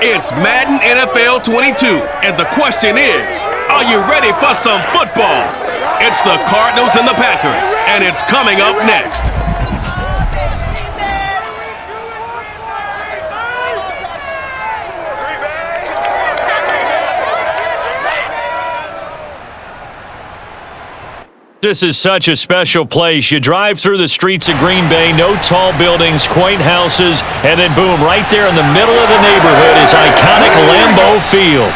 It's Madden NFL 22, and the question is, are you ready for some football? It's the Cardinals and the Packers, and it's coming up next. This is such a special place. You drive through the streets of Green Bay, no tall buildings, quaint houses, and then boom, right there in the middle of the neighborhood is iconic Lambeau Field.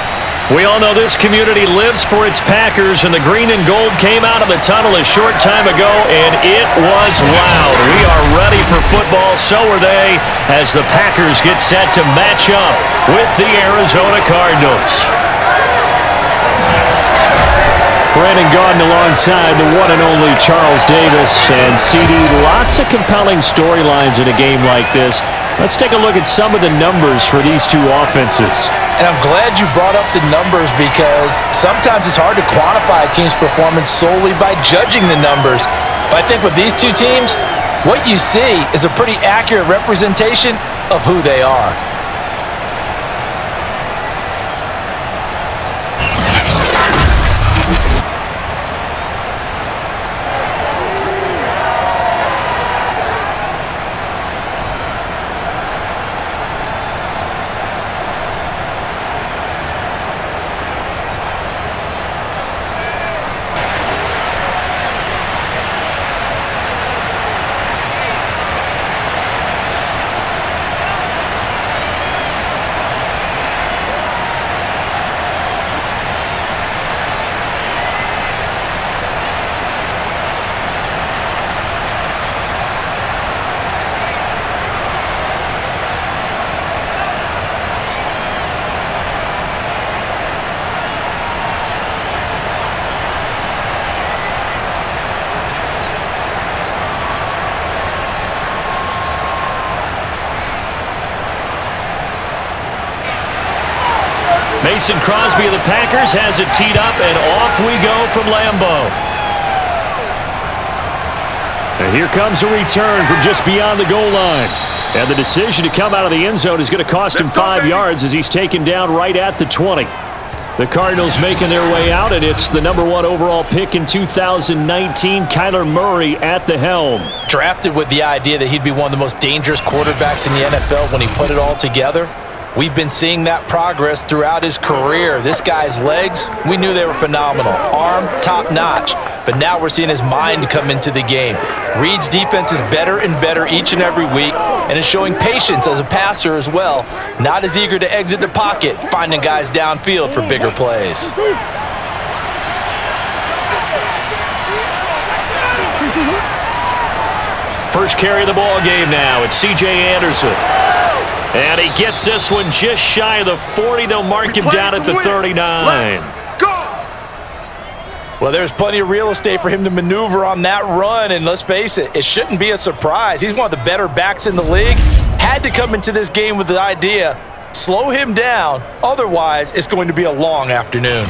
We all know this community lives for its Packers, and the green and gold came out of the tunnel a short time ago, and it was loud. We are ready for football, so are they, as the Packers get set to match up with the Arizona Cardinals. Brandon Gaudin alongside the one and only Charles Davis. And CD, lots of compelling storylines in a game like this. Let's take a look at some of the numbers for these two offenses. And I'm glad you brought up the numbers, because sometimes it's hard to quantify a team's performance solely by judging the numbers. But I think with these two teams, what you see is a pretty accurate representation of who they are. Mason Crosby of the Packers has it teed up, and off we go from Lambeau. And here comes a return from just beyond the goal line. And the decision to come out of the end zone is going to cost him 5 yards as he's taken down right at the 20. The Cardinals making their way out, and it's the number 1 overall pick in 2019, Kyler Murray at the helm. Drafted with the idea that he'd be one of the most dangerous quarterbacks in the NFL when he put it all together. We've been seeing that progress throughout his career. This guy's legs, we knew they were phenomenal. Arm, top-notch. But now we're seeing his mind come into the game. Reed's defense is better and better each and every week, and is showing patience as a passer as well. Not as eager to exit the pocket, finding guys downfield for bigger plays. First carry of the ball game now. It's C.J. Anderson. And he gets this one just shy of the 40. They'll mark him down at the 39. Well, there's plenty of real estate for him to maneuver on that run, and let's face it, it shouldn't be a surprise. He's one of the better backs in the league. Had to come into this game with the idea, slow him down, otherwise it's going to be a long afternoon.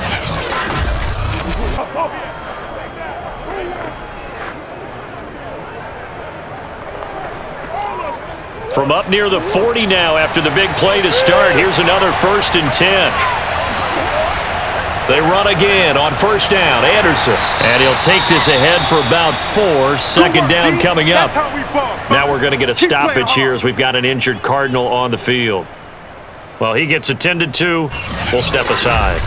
From up near the 40 now after the big play to start. Here's another 1st and 10. They run again on first down. Anderson. And he'll take this ahead for about 4. Second down coming up. Now we're going to get a stoppage here as we've got an injured Cardinal on the field. Well, he gets attended to. We'll step aside.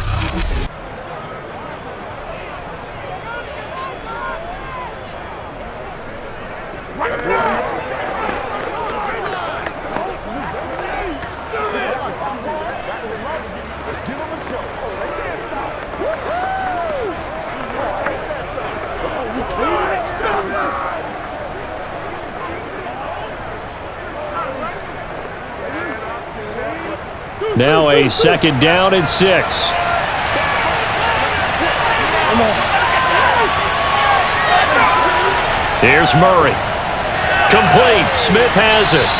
Now a 2nd down and 6. Here's Murray. Complete. Smith has it.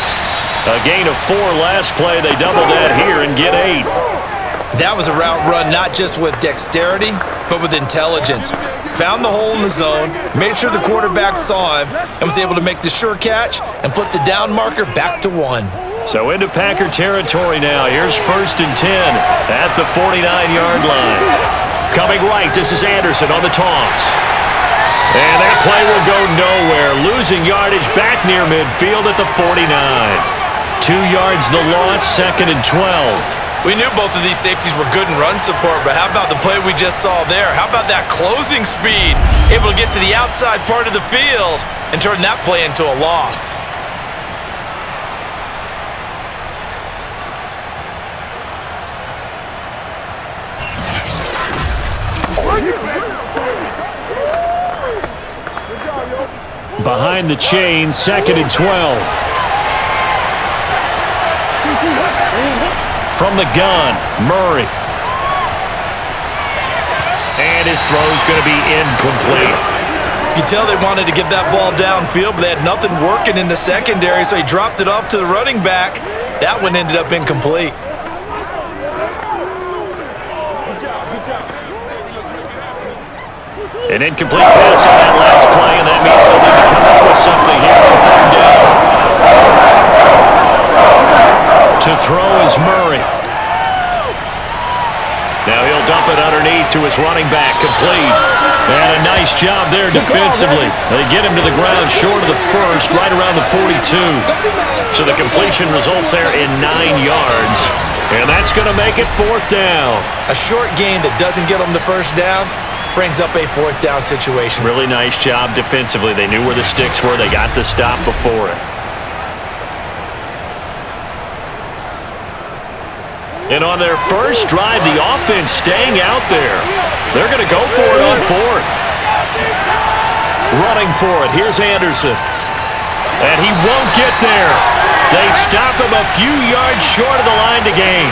A gain of 4 last play. They double that here and get 8. That was a route run not just with dexterity, but with intelligence. Found the hole in the zone, made sure the quarterback saw him, and was able to make the sure catch and flip the down marker back to 1. So into Packer territory now. Here's 1st and 10 at the 49-yard line. Coming right, this is Anderson on the toss. And that play will go nowhere. Losing yardage back near midfield at the 49. 2 yards the loss, 2nd and 12. We knew both of these safeties were good in run support, but how about the play we just saw there? How about that closing speed? Able to get to the outside part of the field and turn that play into a loss. Behind the chain, 2nd and 12. From the gun, Murray. And his throw's going to be incomplete. You can tell they wanted to get that ball downfield, but they had nothing working in the secondary, so he dropped it off to the running back. That one ended up incomplete. An incomplete pass on that last play, and that means they'll need to come up with something here on 3rd down. To throw is Murray. Now he'll dump it underneath to his running back, complete. And a nice job there defensively. They get him to the ground short of the 1st, right around the 42. So the completion results there in 9 yards. And that's going to make it 4th down. A short gain that doesn't get them the 1st down brings up a 4th down situation. Really nice job defensively. They knew where the sticks were. They got the stop before it. And on their first drive, the offense staying out there. They're going to go for it on 4th. Running for it. Here's Anderson. And he won't get there. They stop him a few yards short of the line to gain.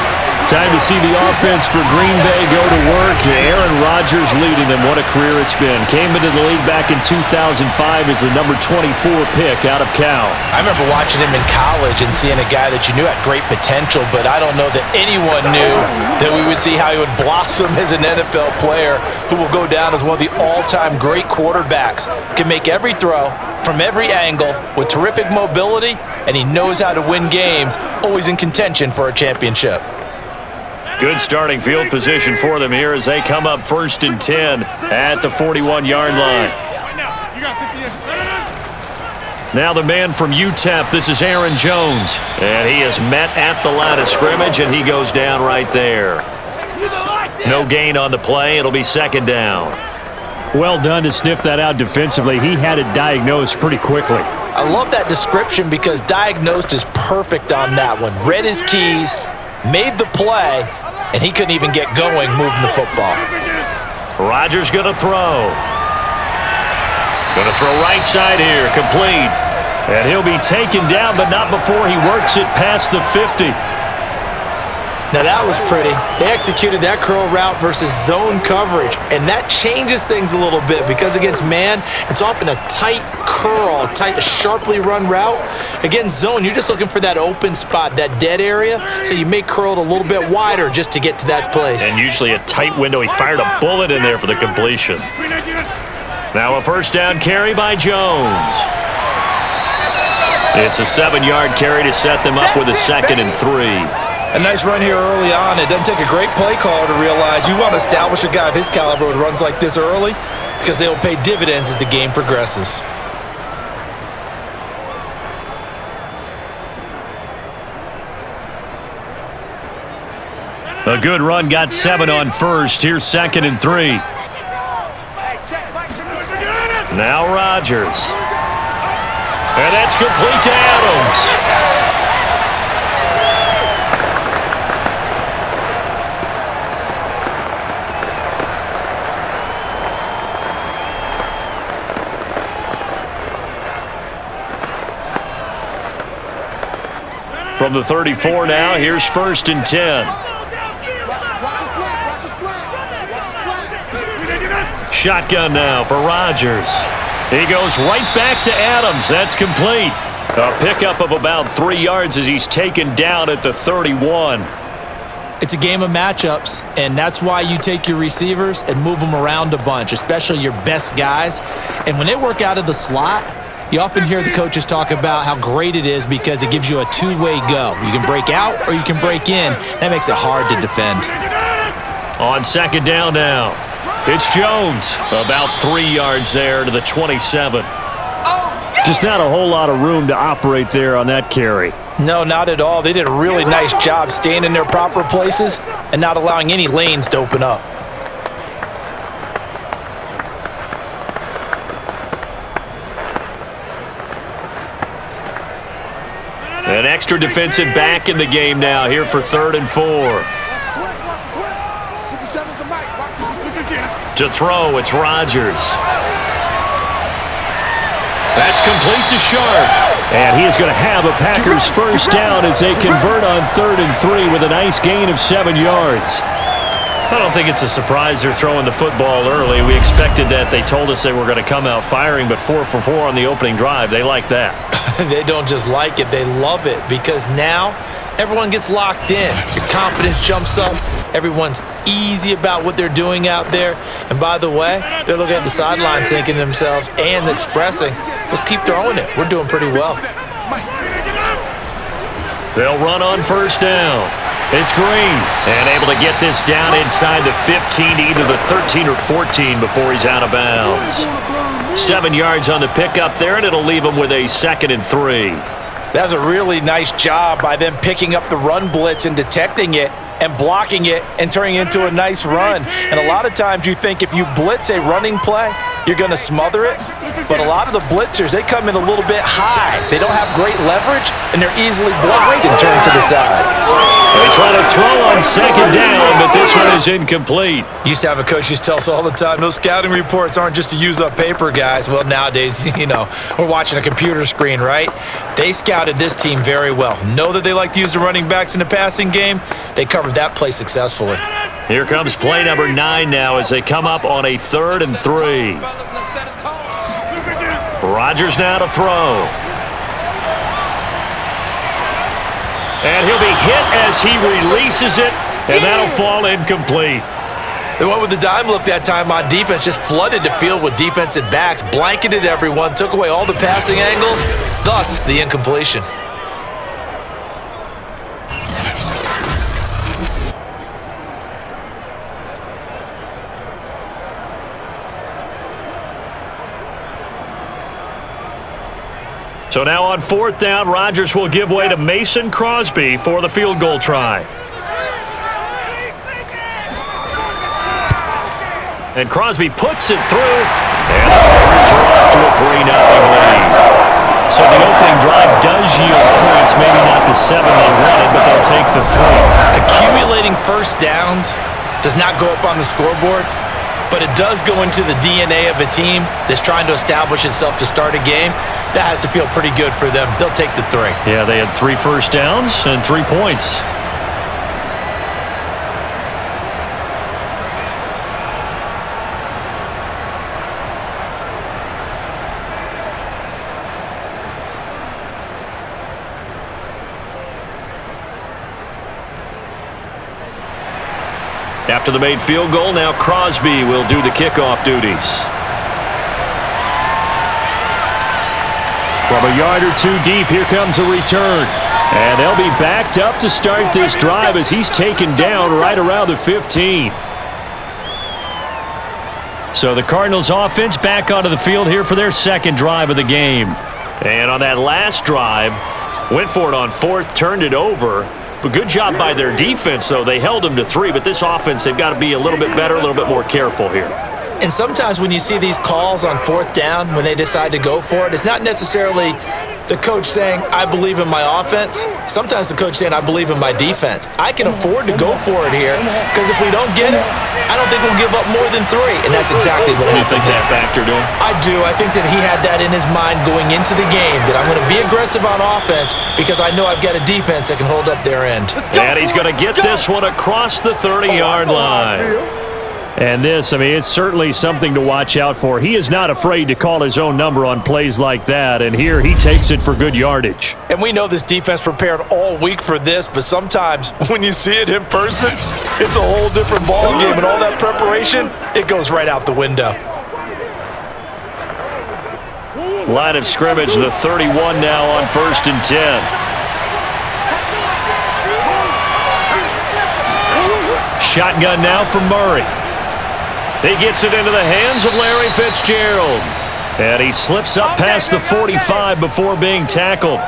Time to see the offense for Green Bay go to work. Aaron Rodgers leading them. What a career it's been. Came into the league back in 2005 as the number 24 pick out of Cal. I remember watching him in college and seeing a guy that you knew had great potential, but I don't know that anyone knew that we would see how he would blossom as an NFL player who will go down as one of the all-time great quarterbacks. Can make every throw from every angle with terrific mobility, and he knows how to win games, always in contention for a championship. Good starting field position for them here as they come up 1st and 10 at the 41-yard line. Now the man from UTEP, this is Aaron Jones. And he is met at the line of scrimmage, and he goes down right there. No gain on the play. It'll be 2nd down. Well done to sniff that out defensively. He had it diagnosed pretty quickly. I love that description because diagnosed is perfect on that one. Read his keys, made the play, and he couldn't even get going moving the football. Rodgers going to throw. Going to throw right side here, complete. And he'll be taken down, but not before he works it past the 50. Now that was pretty. They executed that curl route versus zone coverage, and that changes things a little bit because against man, it's often a tight curl, a sharply run route. Against zone, you're just looking for that open spot, that dead area, so you may curl it a little bit wider just to get to that place. And usually a tight window. He fired a bullet in there for the completion. Now a 1st down carry by Jones. It's a 7-yard carry to set them up with a 2nd and 3. A nice run here early on. It doesn't take a great play caller to realize you want to establish a guy of his caliber with runs like this early because they will pay dividends as the game progresses. A good run, got 7 on 1st. Here's 2nd and 3. Now Rodgers. And that's complete to Adams. From the 34 now, here's 1st and 10. Shotgun now for Rodgers. He goes right back to Adams. That's complete. A pickup of about 3 yards as he's taken down at the 31. It's a game of matchups, and that's why you take your receivers and move them around a bunch, especially your best guys. And when they work out of the slot, You often hear the coaches talk about how great it is because it gives you a two-way go. You can break out or you can break in. That makes it hard to defend. On second down now, it's Jones. About 3 yards there to the 27. Just not a whole lot of room to operate there on that carry. No, not at all. They did a really nice job staying in their proper places and not allowing any lanes to open up. An extra defensive back in the game now here for 3rd and 4. To throw, it's Rodgers. That's complete to Sharp. And he is going to have a Packers first down as they convert on 3rd and 3 with a nice gain of 7 yards. I don't think it's a surprise they're throwing the football early. We expected that. They told us they were going to come out firing, but 4 for 4 on the opening drive. They like that. They don't just like it, they love it, because now everyone gets locked in. Your confidence jumps up. Everyone's easy about what they're doing out there. And by the way, they're looking at the sideline thinking to themselves and expressing, let's keep throwing it. We're doing pretty well. They'll run on first down. It's Green, and able to get this down inside the 15 to either the 13 or 14 before he's out of bounds. 7 yards on the pickup there, and it'll leave him with a 2nd and 3. That was a really nice job by them picking up the run blitz and detecting it and blocking it and turning it into a nice run. And a lot of times you think if you blitz a running play, you're going to smother it. But a lot of the blitzers, they come in a little bit high. They don't have great leverage, and they're easily blocked and turned to the side. They try to throw on second down, but this one is incomplete. Used to have a coach used to tell us all the time, those scouting reports aren't just to use up paper, guys. Well, nowadays, we're watching a computer screen, right? They scouted this team very well. Know that they like to use the running backs in the passing game. They covered that play successfully. Here comes play number 9 now as they come up on a 3rd and 3. Rodgers now to throw. And he'll be hit as he releases it, and that'll fall incomplete. They went with the dime look that time on defense, just flooded the field with defensive backs, blanketed everyone, took away all the passing angles, thus the incompletion. So now on 4th down, Rodgers will give way to Mason Crosby for the field goal try. And Crosby puts it through, and the Packers are off to a 3-0 lead. So the opening drive does yield points, maybe not the 7 they wanted, but they'll take the 3. Accumulating first downs does not go up on the scoreboard, but it does go into the DNA of a team that's trying to establish itself to start a game. That has to feel pretty good for them. They'll take the 3. Yeah, they had 3 first downs and 3 points. After the made field goal, now Crosby will do the kickoff duties. From a yard or 2 deep, here comes a return. And they'll be backed up to start this drive as he's taken down right around the 15. So the Cardinals offense back onto the field here for their 2nd drive of the game. And on that last drive, went for it on 4th, turned it over. But good job by their defense, though. They held them to 3, but this offense, they've got to be a little bit better, a little bit more careful here. And sometimes when you see these calls on 4th down, when they decide to go for it, it's not necessarily the coach saying, I believe in my offense. Sometimes the coach saying, I believe in my defense. I can afford to go for it here, because if we don't get it, I don't think we'll give up more than 3. And that's exactly what happened. You think that factored in? I do. I think that he had that in his mind going into the game, that I'm going to be aggressive on offense because I know I've got a defense that can hold up their end. And he's going to get this one across the 30-yard line. And this, it's certainly something to watch out for. He is not afraid to call his own number on plays like that, and here he takes it for good yardage. And we know this defense prepared all week for this, but sometimes when you see it in person, it's a whole different ball game, and all that preparation, it goes right out the window. Line of scrimmage, the 31 now on 1st and 10. Shotgun now from Murray. He gets it into the hands of Larry Fitzgerald. And he slips up past the 45 before being tackled.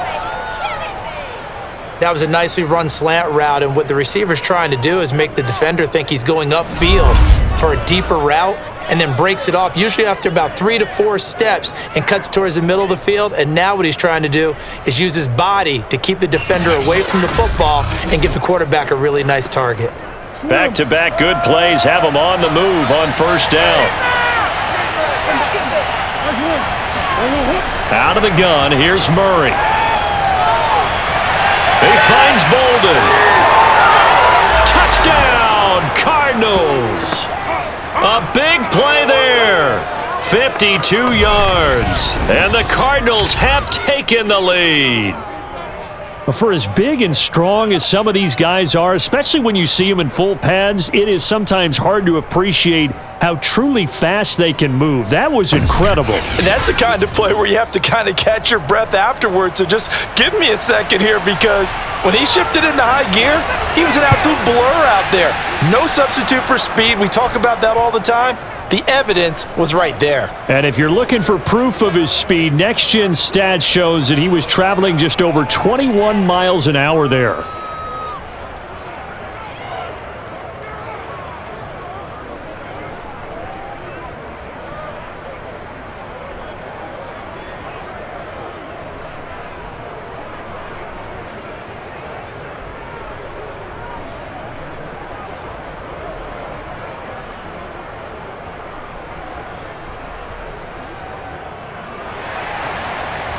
That was a nicely run slant route, and what the receiver's trying to do is make the defender think he's going upfield for a deeper route, and then breaks it off, usually after about 3 to 4 steps, and cuts towards the middle of the field. And now what he's trying to do is use his body to keep the defender away from the football and give the quarterback a really nice target. Back-to-back good plays have him on the move on 1st down. Out of the gun, here's Murray. He finds Bolden. Touchdown, Cardinals. A big play there. 52 yards. And the Cardinals have taken the lead. For as big and strong as some of these guys are, especially when you see them in full pads, it is sometimes hard to appreciate how truly fast they can move. That was incredible. And that's the kind of play where you have to kind of catch your breath afterwards. So just give me a second here, because when he shifted into high gear, he was an absolute blur out there. No substitute for speed. We talk about that all the time. The evidence was right there. And if you're looking for proof of his speed, Next Gen Stats shows that he was traveling just over 21 miles an hour there.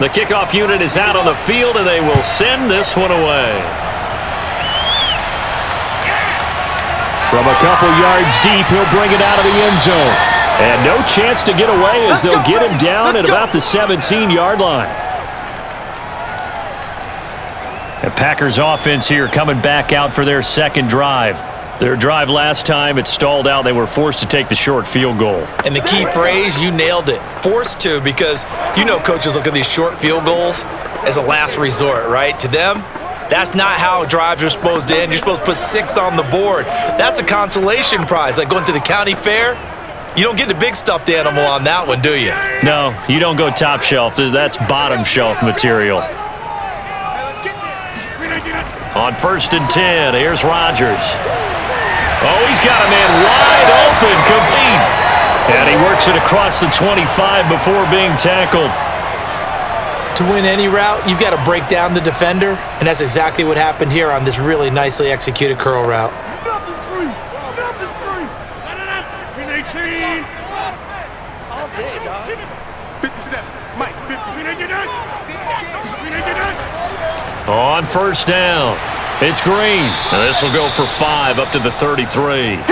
The kickoff unit is out on the field, and they will send this one away. From a couple yards deep, he'll bring it out of the end zone. And no chance to get away as they'll get him down at about the 17-yard line. The Packers offense here coming back out for their second drive. Their drive last time, it stalled out. They were forced to take the short field goal. And the key phrase, you nailed it, forced to, because you know coaches look at these short field goals as a last resort, right? To them, that's not how drives are supposed to end. You're supposed to put 6 on the board. That's a consolation prize. Like going to the county fair, you don't get the big stuffed animal on that one, do you? No, you don't go top shelf. That's bottom shelf material. On 1st and 10, here's Rodgers. Oh, he's got a man wide open, complete. And he works it across the 25 before being tackled. To win any route, you've got to break down the defender, and that's exactly what happened here on this really nicely executed curl route. Nothing free. Nothing free. 18. All day, dog. 57. Mike, 57. On 1st down, it's Green. And this will go for 5 up to the 33. Brandon, 5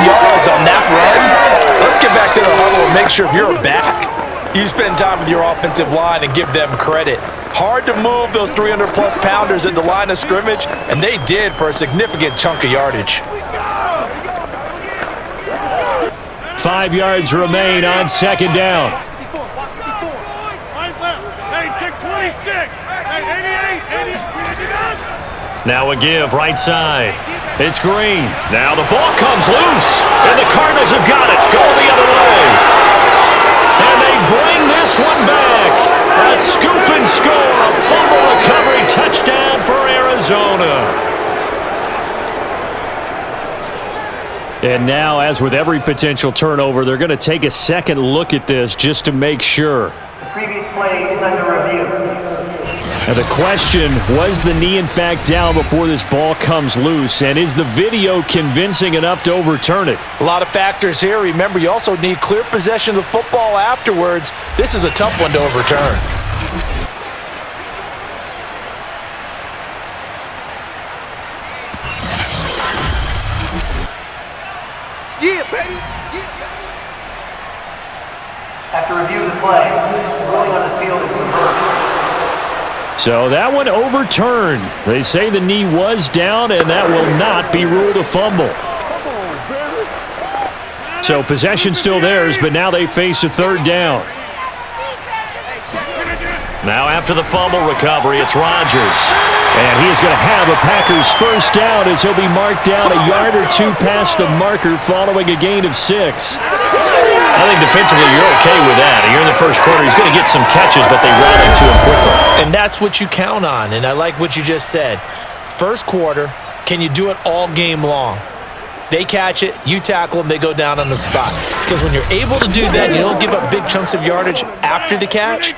yards on that run. Let's get back to the huddle and make sure if you're back, you spend time with your offensive line and give them credit. Hard to move those 300-plus pounders at the line of scrimmage, and they did for a significant chunk of yardage. 5 yards remain on 2nd down. Hey, take 26. Hey, 88. Now a give right side. It's Green. Now the ball comes loose, and the Cardinals have got it. Going the other way. And they bring this one back. A scoop and score. A fumble recovery touchdown for Arizona. And now, as with every potential turnover, they're going to take a second look at this just to make sure. Previous play is under review. Now the question, was the knee in fact down before this ball comes loose? And is the video convincing enough to overturn it? A lot of factors here. Remember, you also need clear possession of the football afterwards. This is a tough one to overturn. Yeah, baby. After review of the play, ruling on the field is reversed. So that one overturned. They say the knee was down, and that will not be ruled a fumble. So possession still theirs, but now they face a 3rd down. Now after the fumble recovery, it's Rodgers. And he is going to have a Packers first down as he'll be marked down a yard or two past the marker following a gain of 6. I think defensively you're okay with that. Here in the first quarter, he's going to get some catches, but they rallied to him quickly. And that's what you count on, and I like what you just said. First quarter, can you do it all game long? They catch it, you tackle them, they go down on the spot. Because when you're able to do that, you don't give up big chunks of yardage after the catch.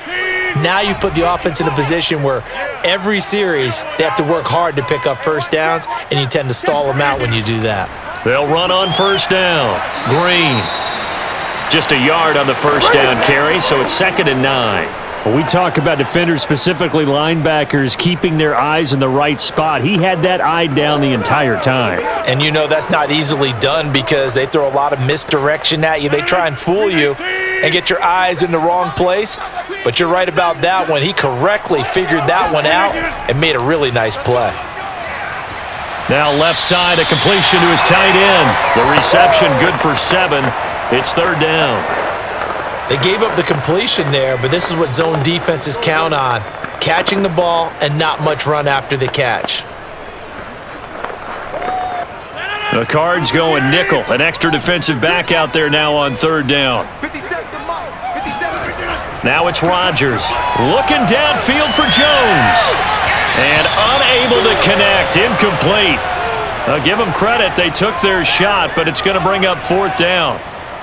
Now you put the offense in a position where every series they have to work hard to pick up first downs, and you tend to stall them out when you do that. They'll run on first down. Green. Just a yard on the first down carry, so it's 2nd and 9. When we talk about defenders, specifically linebackers, keeping their eyes in the right spot, he had that eye down the entire time. And you know that's not easily done because they throw a lot of misdirection at you. They try and fool you and get your eyes in the wrong place. But you're right about that one. He correctly figured that one out and made a really nice play. Now left side, a completion to his tight end. The reception good for 7. It's 3rd down. They gave up the completion there, but this is what zone defenses count on. Catching the ball and not much run after the catch. The Cards going nickel. An extra defensive back out there now on 3rd down. Now it's Rodgers. Looking downfield for Jones. And unable to connect. Incomplete. I'll give them credit. They took their shot, but it's going to bring up 4th down.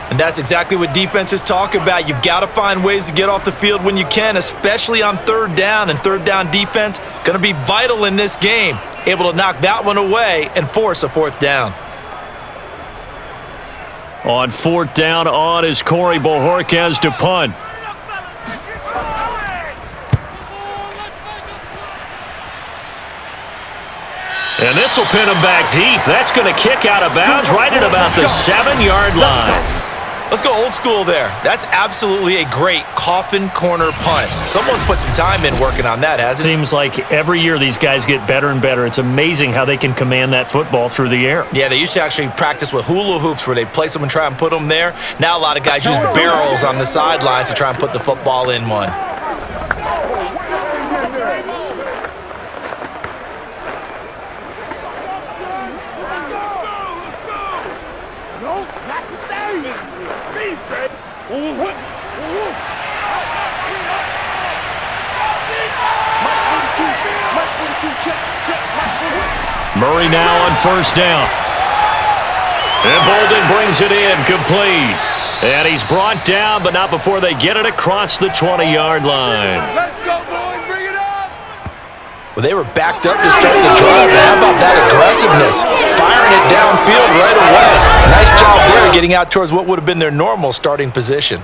And that's exactly what defenses talk about. You've got to find ways to get off the field when you can, especially on 3rd down. And 3rd down defense going to be vital in this game. Able to knock that one away and force a 4th down. On 4th down, on is Corey Bojorquez to punt. And this will pin him back deep. That's going to kick out of bounds right at about the 7-yard line. Let's go old school there. That's absolutely a great coffin corner punt. Someone's put some time in working on that, hasn't it? Seems like every year these guys get better and better. It's amazing how they can command that football through the air. Yeah, they used to actually practice with hula hoops where they place them and try and put them there. Now a lot of guys use barrels on the sidelines to try and put the football in one. Murray now on 1st down. And Bolden brings it in, complete. And he's brought down, but not before they get it across the 20-yard line. Let's go, boys. Bring it up. Well, they were backed up to start the drive. How about that aggressiveness? Firing it downfield right away. Nice job there getting out towards what would have been their normal starting position.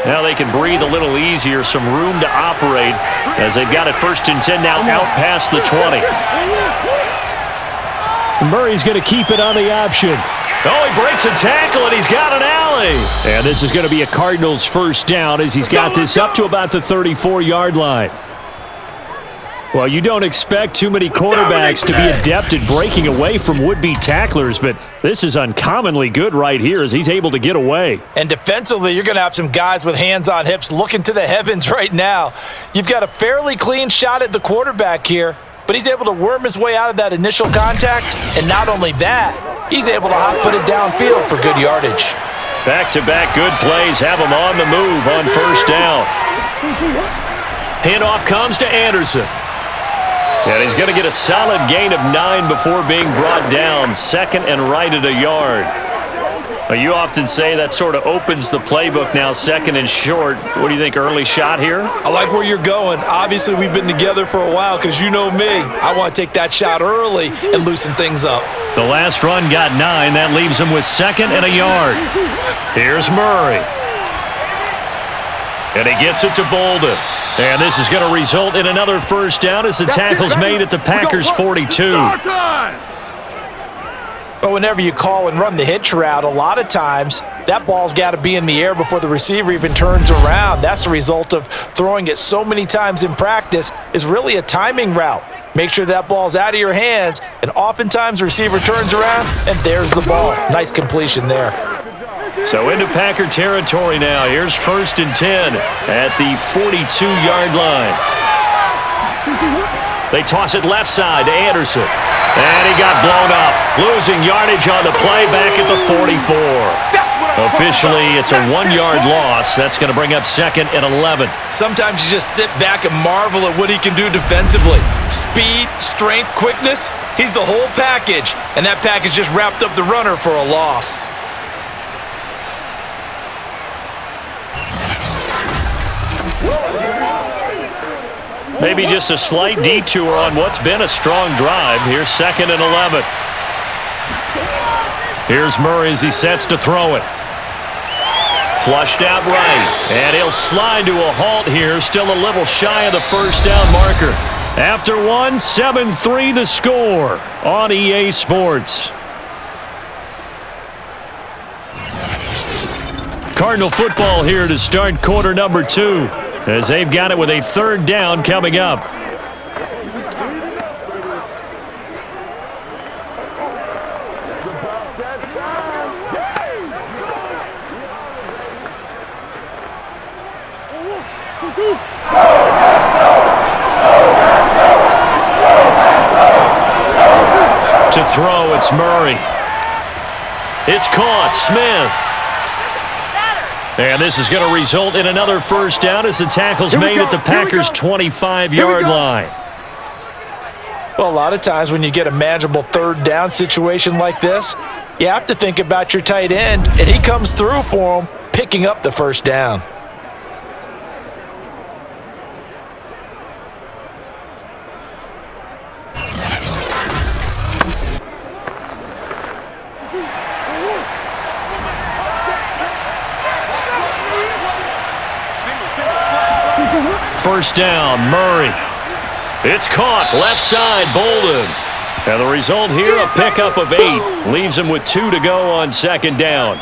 Now they can breathe a little easier, some room to operate as they've got it 1st and 10 now out past the 20. Murray's going to keep it on the option. Oh, he breaks a tackle, and he's got an alley. And this is going to be a Cardinals first down as he's got this up to about the 34-yard line. Well, you don't expect too many quarterbacks to be adept at breaking away from would-be tacklers, but this is uncommonly good right here as he's able to get away. And defensively, you're going to have some guys with hands on hips looking to the heavens right now. You've got a fairly clean shot at the quarterback here, but he's able to worm his way out of that initial contact. And not only that, he's able to hot-foot it downfield for good yardage. Back-to-back good plays have him on the move on 1st down. Handoff comes to Anderson. And he's going to get a solid gain of 9 before being brought down. 2nd and right at a yard. Now, you often say that sort of opens the playbook now, 2nd and short. What do you think, early shot here? I like where you're going. Obviously, we've been together for a while because you know me. I want to take that shot early and loosen things up. The last run got 9. That leaves him with 2nd and a yard. Here's Murray. And he gets it to Bolden. And this is going to result in another first down as the tackle's made at the Packers' 42. But whenever you call and run the hitch route, a lot of times that ball's got to be in the air before the receiver even turns around. That's the result of throwing it so many times in practice is really a timing route. Make sure that ball's out of your hands, and oftentimes the receiver turns around, and there's the ball. Nice completion there. So into Packer territory now. Here's 1st and 10 at the 42-yard line. They toss it left side to Anderson. And he got blown up. Losing yardage on the play back at the 44. Officially, it's a 1-yard loss. That's going to bring up 2nd and 11. Sometimes you just sit back and marvel at what he can do defensively. Speed, strength, quickness. He's the whole package. And that package just wrapped up the runner for a loss. Maybe just a slight detour on what's been a strong drive. Here's 2nd and 11. Here's Murray as he sets to throw it. Flushed out right. And he'll slide to a halt here. Still a little shy of the first down marker. After one, 7-3 the score on EA Sports. Cardinal football here to start quarter number 2. As they've got it with a 3rd down coming up. To throw, it's Murray. It's caught, Smith. And this is going to result in another 1st down as the tackle's made at the Packers' 25-yard line. Well, a lot of times when you get a manageable 3rd down situation like this, you have to think about your tight end, and he comes through for him, picking up the 1st down. First down, Murray. It's caught, left side, Bolden. And the result here, a pickup of 8. Leaves him with 2 to go on 2nd down.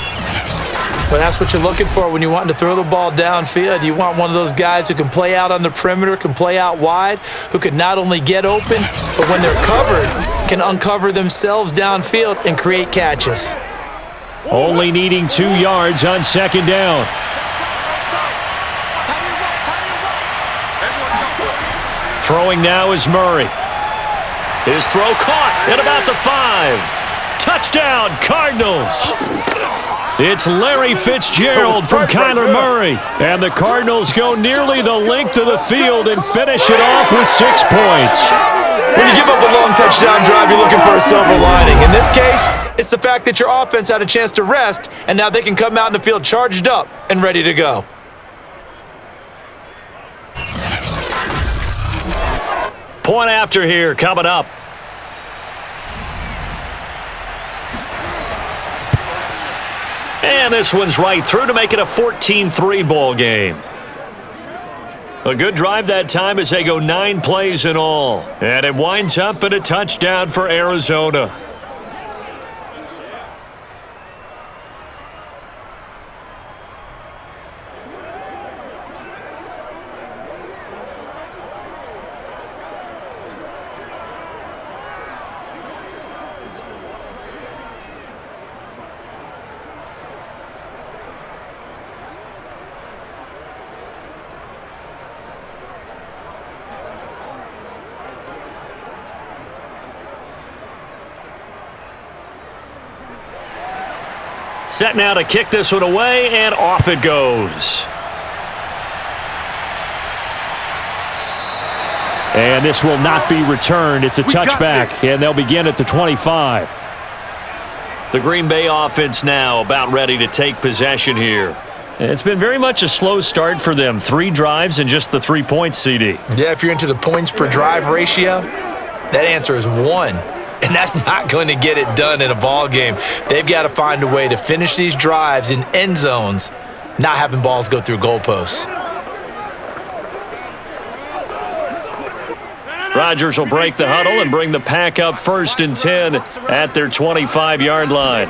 Well, that's what you're looking for when you want to throw the ball downfield. You want one of those guys who can play out on the perimeter, can play out wide, who can not only get open, but when they're covered, can uncover themselves downfield and create catches. Only needing 2 yards on 2nd down. Throwing now is Murray. His throw caught at about the 5. Touchdown, Cardinals. It's Larry Fitzgerald from Kyler Murray. And the Cardinals go nearly the length of the field and finish it off with 6 points. When you give up a long touchdown drive, you're looking for a silver lining. In this case, it's the fact that your offense had a chance to rest, and now they can come out in the field charged up and ready to go. Point after here coming up. And this one's right through to make it a 14-3 ball game. A good drive that time as they go 9 plays in all. And it winds up at a touchdown for Arizona. Set now to kick this one away, and off it goes. And this will not be returned. It's a touchback, and they'll begin at the 25. The Green Bay offense now about ready to take possession here. It's been very much a slow start for them. 3 drives and just the 3 points, CD. Yeah, if you're into the points per drive ratio, that answer is 1. And that's not going to get it done in a ball game. They've got to find a way to finish these drives in end zones, not having balls go through goalposts. Rodgers will break the huddle and bring the pack up 1st and 10 at their 25-yard line.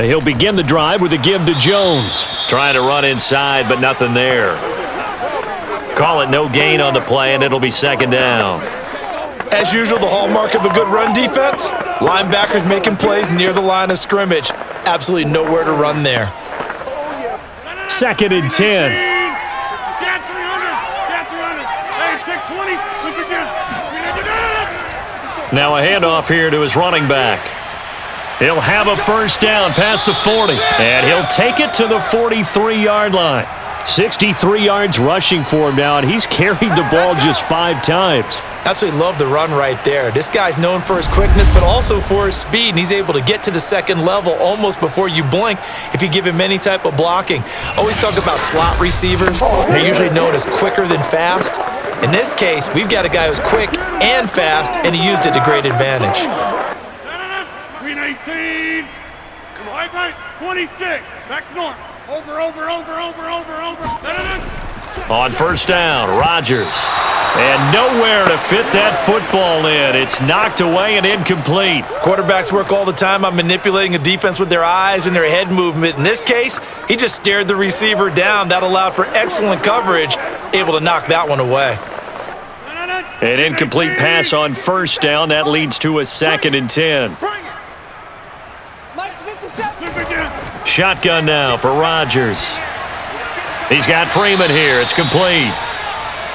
He'll begin the drive with a give to Jones. Trying to run inside, but nothing there. Call it no gain on the play, and it'll be 2nd down. As usual, the hallmark of a good run defense, linebackers making plays near the line of scrimmage. Absolutely nowhere to run there. 2nd and 10. Got 300. Hey, take 20. Look again. Now a handoff here to his running back. He'll have a first down past the 40, and he'll take it to the 43-yard line. 63 yards rushing for him now, and he's carried the ball just 5 times. Absolutely love the run right there. This guy's known for his quickness, but also for his speed, and he's able to get to the second level almost before you blink if you give him any type of blocking. Always talk about slot receivers. They're usually known as quicker than fast. In this case, we've got a guy who's quick and fast, and he used it to great advantage. Green 18. Right, 26. Back north. Over. On first down, Rodgers. And nowhere to fit that football in. It's knocked away and incomplete. Quarterbacks work all the time on manipulating a defense with their eyes and their head movement. In this case, he just stared the receiver down. That allowed for excellent coverage, able to knock that one away. An incomplete pass on first down. That leads to a 2nd and 10. Shotgun now for Rodgers. He's got Freeman here. It's complete.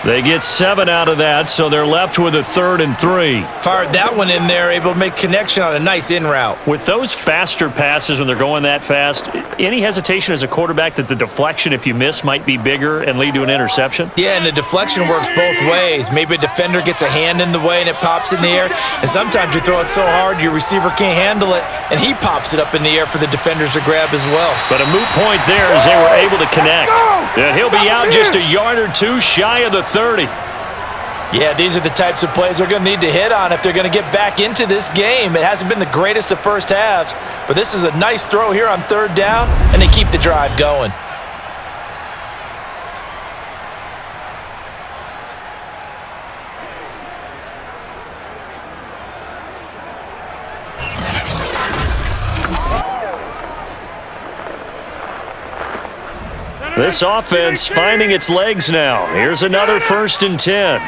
They get 7 out of that, so they're left with a 3rd and 3. Fired that one in there, able to make connection on a nice in route. With those faster passes when they're going that fast, any hesitation as a quarterback that the deflection, if you miss, might be bigger and lead to an interception? Yeah, and the deflection works both ways. Maybe a defender gets a hand in the way and it pops in the air, and sometimes you throw it so hard your receiver can't handle it, and he pops it up in the air for the defenders to grab as well. But a moot point there as they were able to connect. And he'll be out just a yard or two shy of the 30. Yeah, these are the types of plays they're going to need to hit on if they're going to get back into this game. It hasn't been the greatest of first halves, but this is a nice throw here on 3rd down, and they keep the drive going. This offense finding its legs now. Here's another 1st and 10.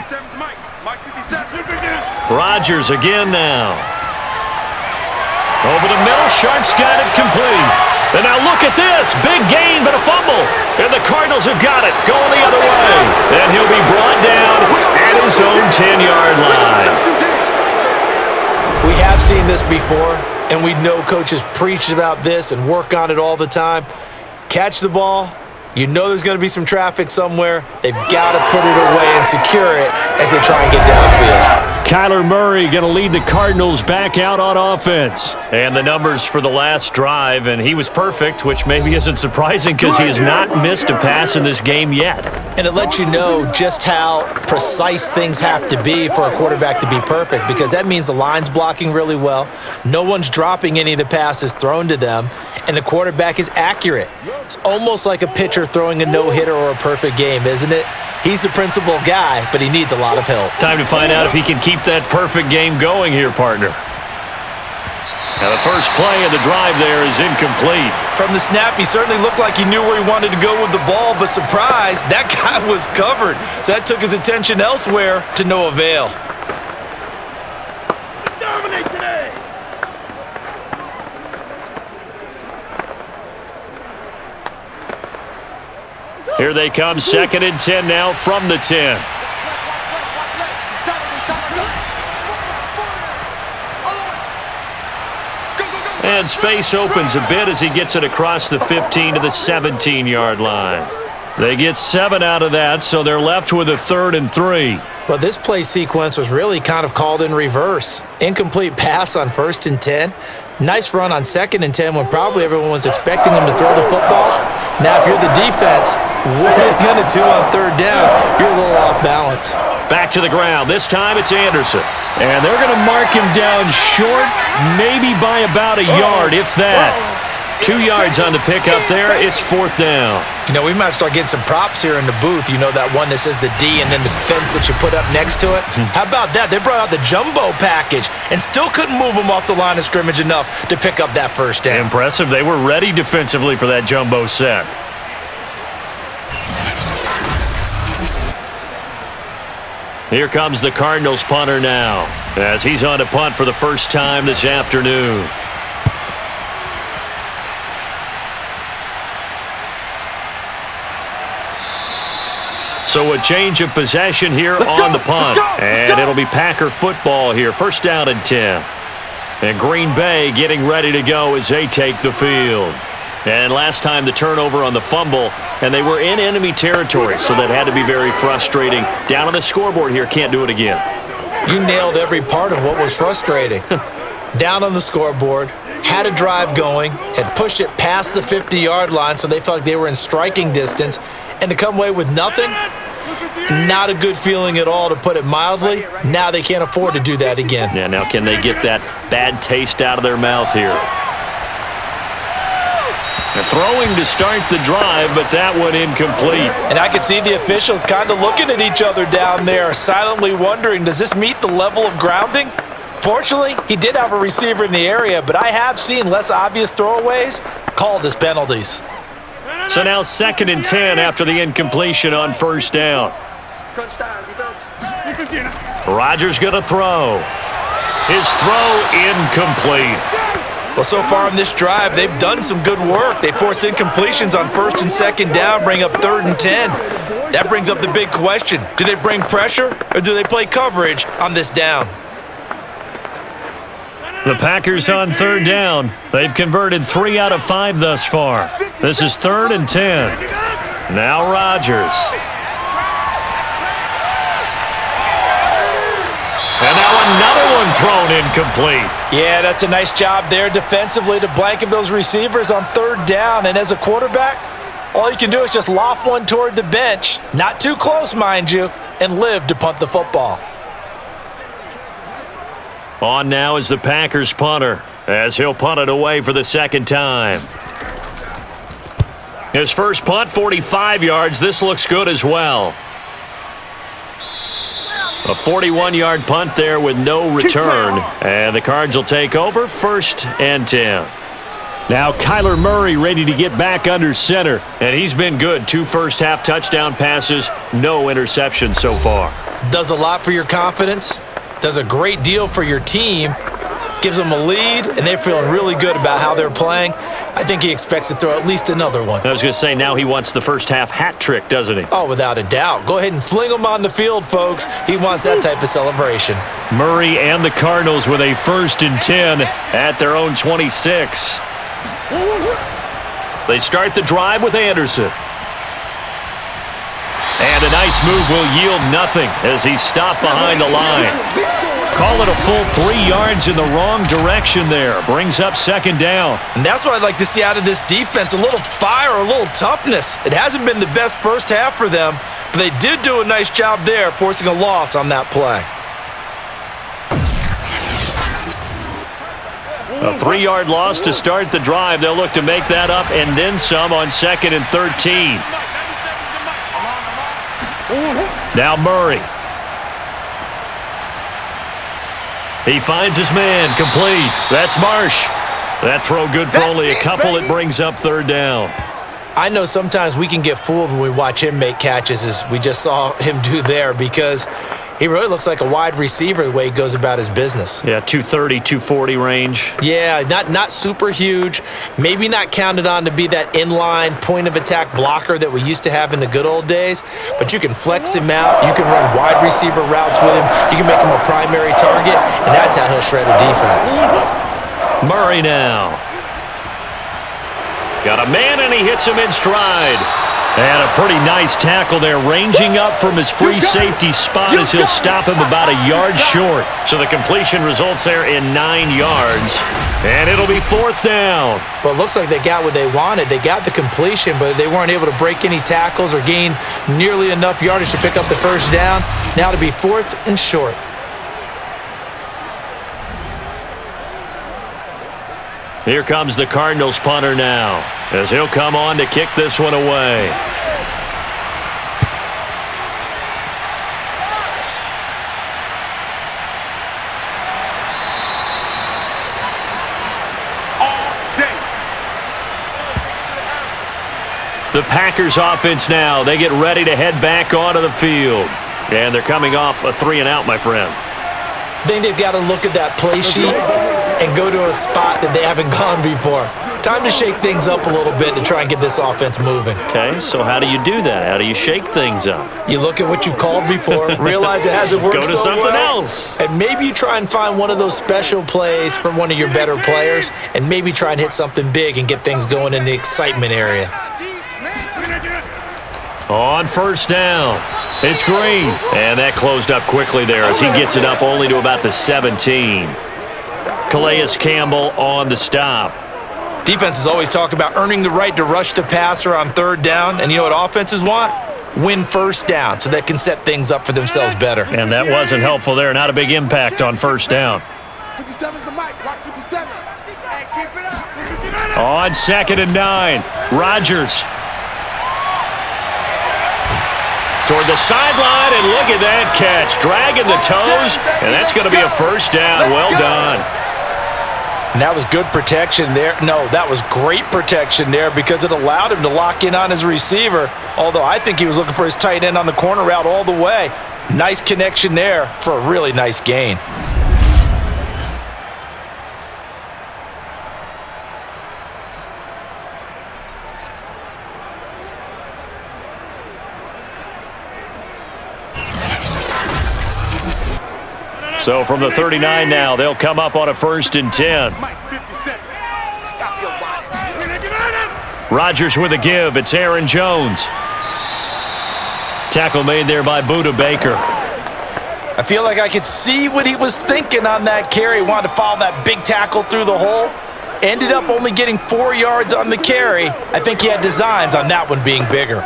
Rodgers again now. Over the middle, Sharp's got it complete. And now look at this. Big gain, but a fumble. And the Cardinals have got it, going the other way. And he'll be brought down at his own 10-yard line. We have seen this before, and we know coaches preach about this and work on it all the time. Catch the ball. You know there's going to be some traffic somewhere. They've got to put it away and secure it as they try and get downfield. Kyler Murray going to lead the Cardinals back out on offense. And the numbers for the last drive, and he was perfect, which maybe isn't surprising because he has not missed a pass in this game yet. And it lets you know just how precise things have to be for a quarterback to be perfect, because that means the line's blocking really well, no one's dropping any of the passes thrown to them, and the quarterback is accurate. It's almost like a pitcher throwing a no-hitter or a perfect game, isn't it? He's the principal guy, but he needs a lot of help. Time to find out if he can keep that perfect game going here, partner. Now the first play of the drive there is incomplete. From the snap, he certainly looked like he knew where he wanted to go with the ball, but surprise, that guy was covered. So that took his attention elsewhere to no avail. Dominate today. Here they come, 2nd and 10 now from the 10. And space opens a bit as he gets it across the 15 to the 17-yard line. They get 7 out of that, so they're left with a 3rd and 3. Well, this play sequence was really kind of called in reverse. Incomplete pass on 1st and 10. Nice run on 2nd and 10 when probably everyone was expecting him to throw the football. Now, if you're the defense, what are you going to do on 3rd down? You're a little off balance. Back to the ground. This time it's Anderson. And they're going to mark him down short, maybe by about a yard, if that. 2 yards on the pickup there. It's 4th down. You know, we might start getting some props here in the booth. You know, that one that says the D and then the fence that you put up next to it? How about that? They brought out the jumbo package and still couldn't move him off the line of scrimmage enough to pick up that 1st down. Impressive. They were ready defensively for that jumbo set. Here comes the Cardinals punter now, as he's on to punt for the first time this afternoon. So a change of possession here on the punt. And it'll be Packer football here. First down and 10. And Green Bay getting ready to go as they take the field. And last time the turnover on the fumble, and they were in enemy territory, so that had to be very frustrating. Down on the scoreboard here, can't do it again. You nailed every part of what was frustrating. Down on the scoreboard, had a drive going, had pushed it past the 50-yard line so they felt like they were in striking distance, and to come away with nothing, not a good feeling at all, to put it mildly. Now they can't afford to do that again. Yeah, now can they get that bad taste out of their mouth here? They're throwing to start the drive, but that one incomplete. And I could see the officials kind of looking at each other down there, silently wondering, does this meet the level of grounding? Fortunately, he did have a receiver in the area, but I have seen less obvious throwaways called as penalties. So now 2nd and 10 after the incompletion on first down. Crunch time, defense. Rodgers going to throw. His throw incomplete. Well, so far in this drive, they've done some good work. They force incompletions on 1st and 2nd down, bring up 3rd and 10. That brings up the big question. Do they bring pressure or do they play coverage on this down? The Packers on 3rd down. They've converted 3 out of 5 thus far. This is 3rd and 10. Now Rodgers. And now another one thrown incomplete. Yeah, that's a nice job there defensively to blanket those receivers on 3rd down. And as a quarterback, all you can do is just loft one toward the bench, not too close, mind you, and live to punt the football. On now is the Packers punter, as he'll punt it away for the 2nd time. His first punt, 45 yards. This looks good as well. A 41-yard punt there with no return. And the Cards will take over 1st and 10. Now Kyler Murray ready to get back under center. And he's been good. 2 first-half touchdown passes, no interceptions so far. Does a lot for your confidence. Does a great deal for your team. Gives them a lead, and they're feeling really good about how they're playing. I think he expects to throw at least another one. I was going to say, now he wants the first-half hat trick, doesn't he? Oh, without a doubt. Go ahead and fling him on the field, folks. He wants that type of celebration. Murray and the Cardinals with a 1st and 10 at their own 26. They start the drive with Anderson. And a nice move will yield nothing as he's stopped behind the line. Call it a full 3 yards in the wrong direction there. Brings up 2nd down. And that's what I'd like to see out of this defense, a little fire, a little toughness. It hasn't been the best first half for them, but they did do a nice job there, forcing a loss on that play. A 3-yard loss to start the drive. They'll look to make that up and then some on 2nd and 13. Now Murray. He finds his man, complete. That's Marsh. That throw good for only a couple. It brings up 3rd down. I know sometimes we can get fooled when we watch him make catches, as we just saw him do there, because he really looks like a wide receiver the way he goes about his business. Yeah, 230, 240 range. Yeah, not super huge. Maybe not counted on to be that inline point-of-attack blocker that we used to have in the good old days, but you can flex him out. You can run wide receiver routes with him. You can make him a primary target, and that's how he'll shred a defense. Murray now. Got a man, and he hits him in stride. And a pretty nice tackle there, ranging up from his free safety spot as he'll stop him about a yard short. So the completion results there in 9 yards. And it'll be 4th down. Well, it looks like they got what they wanted. They got the completion, but they weren't able to break any tackles or gain nearly enough yardage to pick up the first down. Now to be 4th and short. Here comes the Cardinals punter now, as he'll come on to kick this one away. The Packers offense now. They get ready to head back onto the field. And they're coming off a 3-and-out, my friend. I think they've got to look at that play sheet and go to a spot that they haven't gone before. Time to shake things up a little bit to try and get this offense moving. Okay, so how do you do that? How do you shake things up? You look at what you've called before, realize it hasn't worked Go to so something well, else. and maybe you try and find one of those special plays from one of your better players, and maybe try and hit something big and get things going in the excitement area. On first down, it's Green. And that closed up quickly there as he gets it up only to about the 17. Calais Campbell on the stop. Defenses always talk about earning the right to rush the passer on third down, and you know what offenses want? Win first down so they can set things up for themselves better. And that wasn't helpful there. Not a big impact on first down. 57's the mic. Watch 57. Hey, keep it up. On 2nd and 9, Rodgers. Toward the sideline, and look at that catch. Dragging the toes, and that's going to be a first down. Well done. And that was good protection there. No, that was great protection there because it allowed him to lock in on his receiver, although I think he was looking for his tight end on the corner route all the way. Nice connection there for a really nice gain. So from the 39 now, they'll come up on a 1st and 10. Stop your body. Rodgers with a give. It's Aaron Jones. Tackle made there by Buda Baker. I feel like I could see what he was thinking on that carry. Wanted to follow that big tackle through the hole. Ended up only getting 4 yards on the carry. I think he had designs on that one being bigger.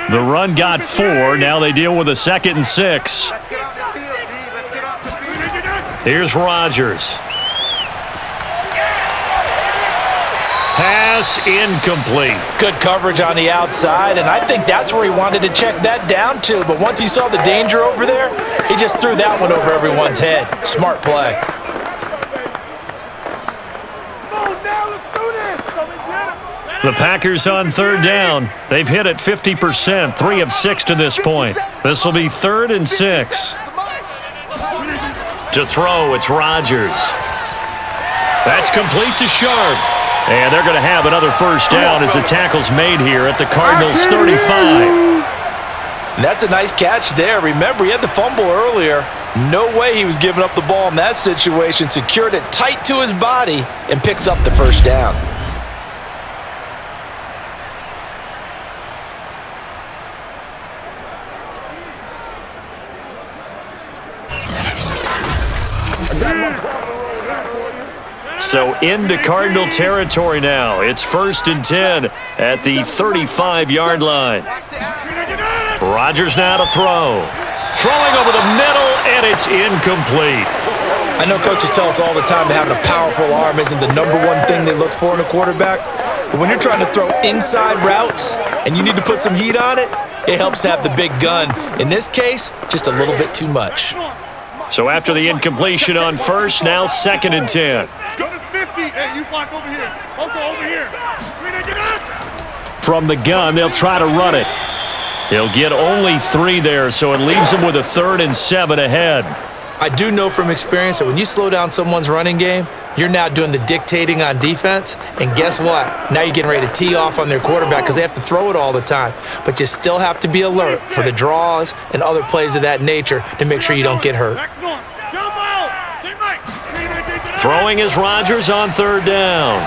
The run got 4. Now they deal with a 2nd and 6. Let's get off the field, D. Let's get off the field. Here's Rodgers. Pass incomplete. Good coverage on the outside, and I think that's where he wanted to check that down to. But once he saw the danger over there, he just threw that one over everyone's head. Smart play. The Packers on 3rd down. They've hit it 50%, 3 of 6 to this point. This will be 3rd and 6. To throw, it's Rodgers. That's complete to Sharp. And they're going to have another first down as the tackle's made here at the Cardinals' 35. That's a nice catch there. Remember, he had the fumble earlier. No way he was giving up the ball in that situation. Secured it tight to his body and picks up the first down. So into Cardinal territory now. It's 1st and 10 at the 35-yard line. Rodgers now to throw. Throwing over the middle, and it's incomplete. I know coaches tell us all the time that having a powerful arm isn't the #1 thing they look for in a quarterback. But when you're trying to throw inside routes and you need to put some heat on it, it helps to have the big gun. In this case, just a little bit too much. So after the incompletion on 1st, now 2nd and 10. Go to 50. Hey, you block over here. I'll go over here. From the gun, they'll try to run it. He'll get only 3 there, so it leaves him with a 3rd and 7 ahead. I do know from experience that when you slow down someone's running game, you're now doing the dictating on defense, and guess what? Now you're getting ready to tee off on their quarterback because they have to throw it all the time. But you still have to be alert for the draws and other plays of that nature to make sure you don't get hurt. Throwing is Rodgers on 3rd down.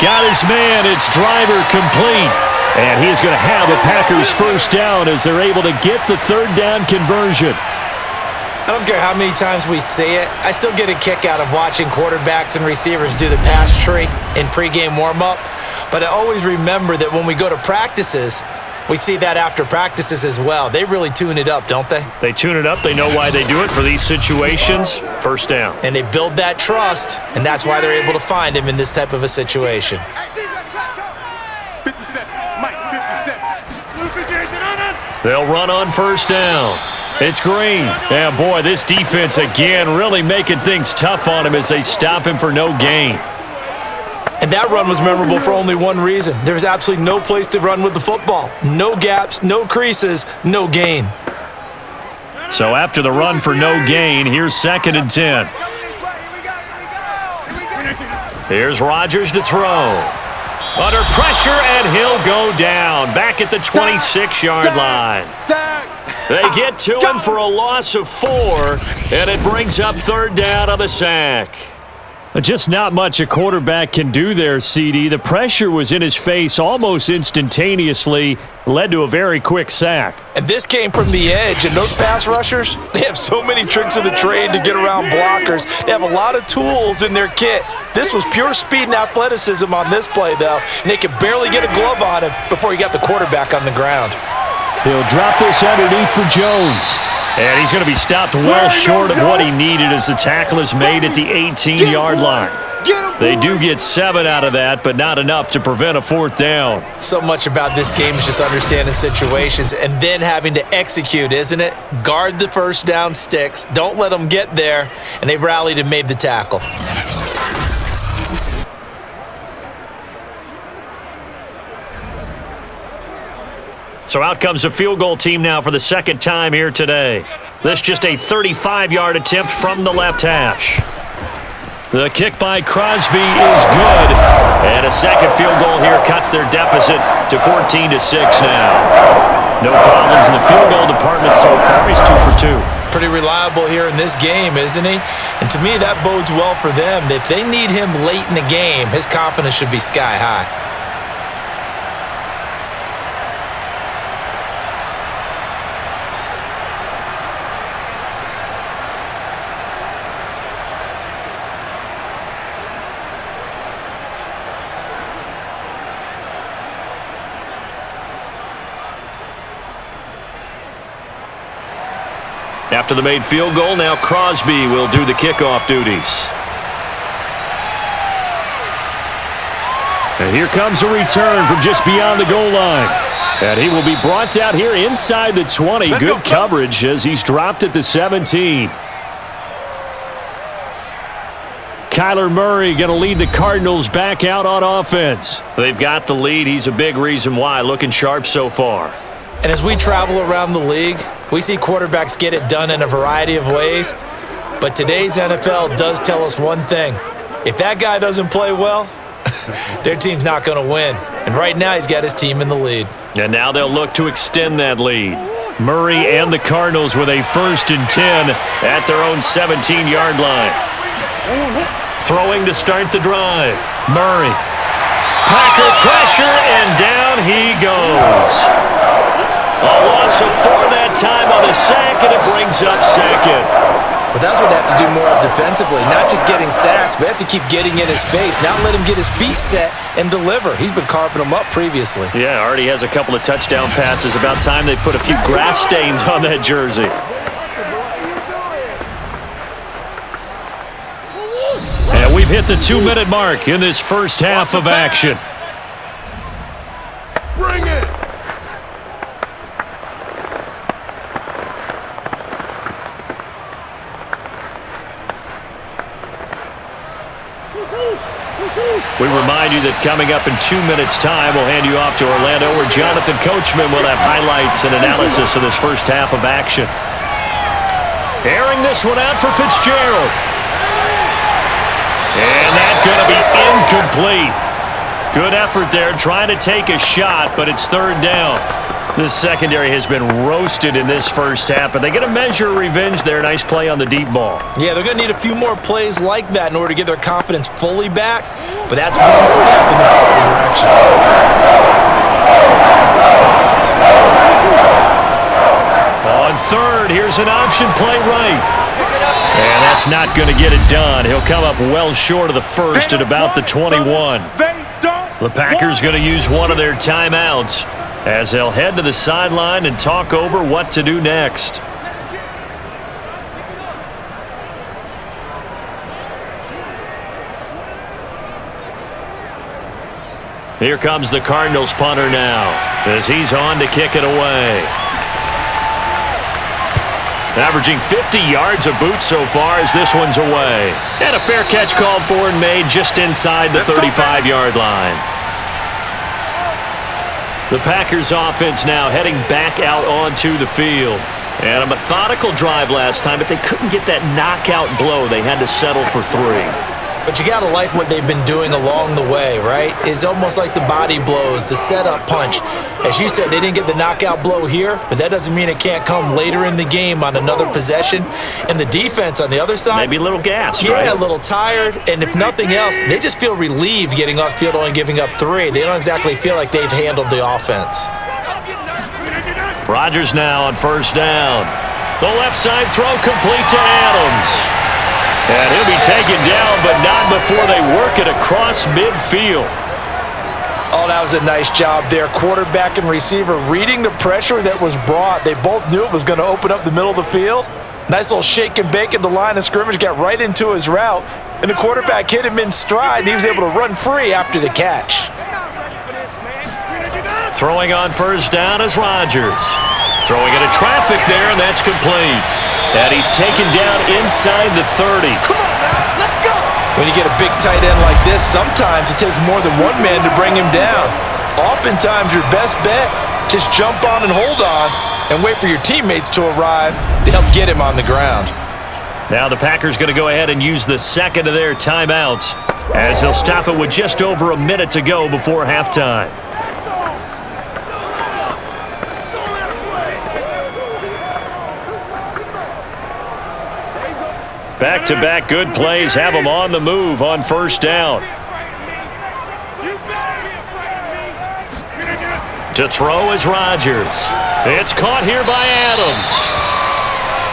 Got his man. It's Driver complete. And he's going to have a Packers first down as they're able to get the 3rd down conversion. I don't care how many times we say it, I still get a kick out of watching quarterbacks and receivers do the pass tree in pregame warm-up. But I always remember that when we go to practices, we see that after practices as well. They really tune it up, don't they? They tune it up. They know why they do it for these situations. First down. And they build that trust, and that's why they're able to find him in this type of a situation. 57. Mike, 57. They'll run on 1st down. It's Green. Yeah, boy, this defense again really making things tough on him as they stop him for no gain. And that run was memorable for only one reason. There was absolutely no place to run with the football. No gaps, no creases, no gain. So after the run for no gain, here's 2nd and 10. Here's Rodgers to throw. Under pressure, and he'll go down. Back at the 26-yard line. They get to him for a loss of 4, and it brings up 3rd down on the sack. Just not much a quarterback can do there, CD. The pressure was in his face almost instantaneously, led to a very quick sack. And this came from the edge, and those pass rushers, they have so many tricks of the trade to get around blockers. They have a lot of tools in their kit. This was pure speed and athleticism on this play, though, and they could barely get a glove on him before he got the quarterback on the ground. He'll drop this underneath for Jones. And he's going to be stopped well short of what he needed as the tackle is made at the 18-yard line. They do get 7 out of that, but not enough to prevent a 4th down. So much about this game is just understanding situations and then having to execute, isn't it? Guard the first down sticks. Don't let them get there. And they rallied and made the tackle. So out comes a field goal team now for the 2nd time here today. This just a 35-yard attempt from the left hash. The kick by Crosby is good. And a 2nd field goal here cuts their deficit to 14-6 now. No problems in the field goal department so far. He's 2 for 2. Pretty reliable here in this game, isn't he? And to me, that bodes well for them. If they need him late in the game, his confidence should be sky high. After the made field goal, now Crosby will do the kickoff duties. And here comes a return from just beyond the goal line. And he will be brought down here inside the 20. Good coverage as he's dropped at the 17. Kyler Murray going to lead the Cardinals back out on offense. They've got the lead. He's a big reason why. Looking sharp so far. And as we travel around the league, we see quarterbacks get it done in a variety of ways. But today's NFL does tell us one thing. If that guy doesn't play well, their team's not going to win. And right now, he's got his team in the lead. And now they'll look to extend that lead. Murray and the Cardinals with a 1st and 10 at their own 17-yard line. Throwing to start the drive. Murray. Packer pressure, and down he goes. A loss of 4 that time on the sack, and it brings up 2nd. But that's what they have to do more of defensively. Not just getting sacks, but they have to keep getting in his face. Not let him get his feet set and deliver. He's been carving them up previously. Yeah, already has a couple of touchdown passes. About time they put a few grass stains on that jersey. And we've hit the 2-minute mark in this first half of action. Bring it! We remind you that coming up in 2 minutes' time, we'll hand you off to Orlando, where Jonathan Coachman will have highlights and analysis of this first half of action. Airing this one out for Fitzgerald. And that's going to be incomplete. Good effort there, trying to take a shot, but it's 3rd down. This secondary has been roasted in this first half, but they get a measure of revenge there. Nice play on the deep ball. Yeah, they're going to need a few more plays like that in order to get their confidence fully back, but that's one step in the proper direction. On 3rd, here's an option play right. And that's not going to get it done. He'll come up well short of the 1st at about the 21. The Packers going to use one of their timeouts as they'll head to the sideline and talk over what to do next. Here comes the Cardinals punter now as he's on to kick it away. Averaging 50 yards a boot so far as this one's away. And a fair catch called for and made just inside the 35-yard line. The Packers offense now heading back out onto the field. And a methodical drive last time, but they couldn't get that knockout blow. They had to settle for 3. But you got to like what they've been doing along the way, right? It's almost like the body blows, the setup punch. As you said, they didn't get the knockout blow here, but that doesn't mean it can't come later in the game on another possession. And the defense on the other side, maybe a little gassed, right? Yeah, a little tired. And if nothing else, they just feel relieved getting upfield, only giving up 3. They don't exactly feel like they've handled the offense. Rodgers now on first down. The left side throw complete to Adams. And he'll be taken down, but not before they work it across midfield. Oh, that was a nice job there. Quarterback and receiver reading the pressure that was brought. They both knew it was going to open up the middle of the field. Nice little shake and bake at the line of scrimmage, got right into his route. And the quarterback hit him in stride, and he was able to run free after the catch. Throwing on first down is Rodgers. Throwing into traffic there, and that's complete. And he's taken down inside the 30. Come on now, let's go. When you get a big tight end like this, sometimes it takes more than one man to bring him down. Oftentimes, your best bet, just jump on and hold on and wait for your teammates to arrive to help get him on the ground. Now the Packers going to go ahead and use the second of their timeouts as they'll stop it with just over a minute to go before halftime. Back-to-back good plays have them on the move on first down. To throw is Rodgers. It's caught here by Adams.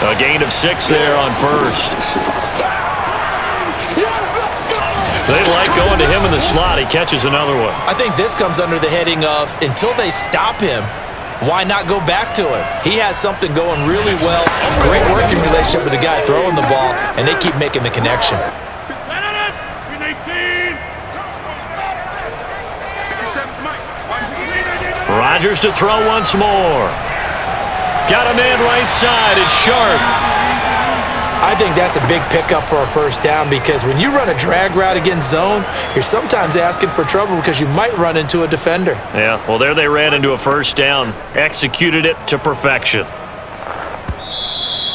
A gain of 6 there on first. They like going to him in the slot. He catches another one. I think this comes under the heading of until they stop him, why not go back to him? He has something going really well. Great working relationship with the guy throwing the ball, and they keep making the connection. Rodgers to throw once more. Got a man right side. It's Sharp. I think that's a big pickup for a first down because when you run a drag route against zone, you're sometimes asking for trouble because you might run into a defender. Yeah, well, there they ran into a first down. Executed it to perfection.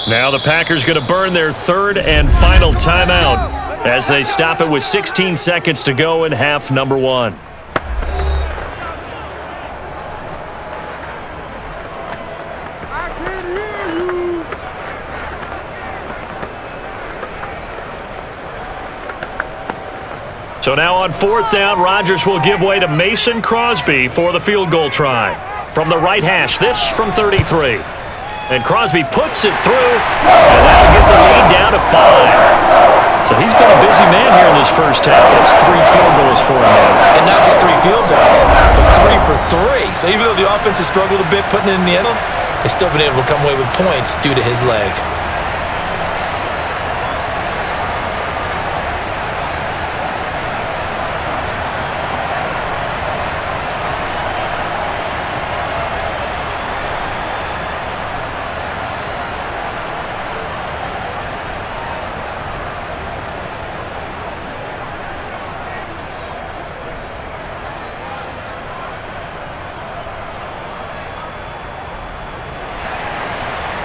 Now the Packers going to burn their third and final timeout as they stop it with 16 seconds to go in half number 1. So now on fourth down, Rodgers will give way to Mason Crosby for the field goal try. From the right hash, this from 33. And Crosby puts it through, and that'll get the lead down to 5. So he's been a busy man here in this first half. That's 3 field goals for him now. And not just 3 field goals, but 3 for 3. So even though the offense has struggled a bit putting it in the end zone, they've still been able to come away with points due to his leg.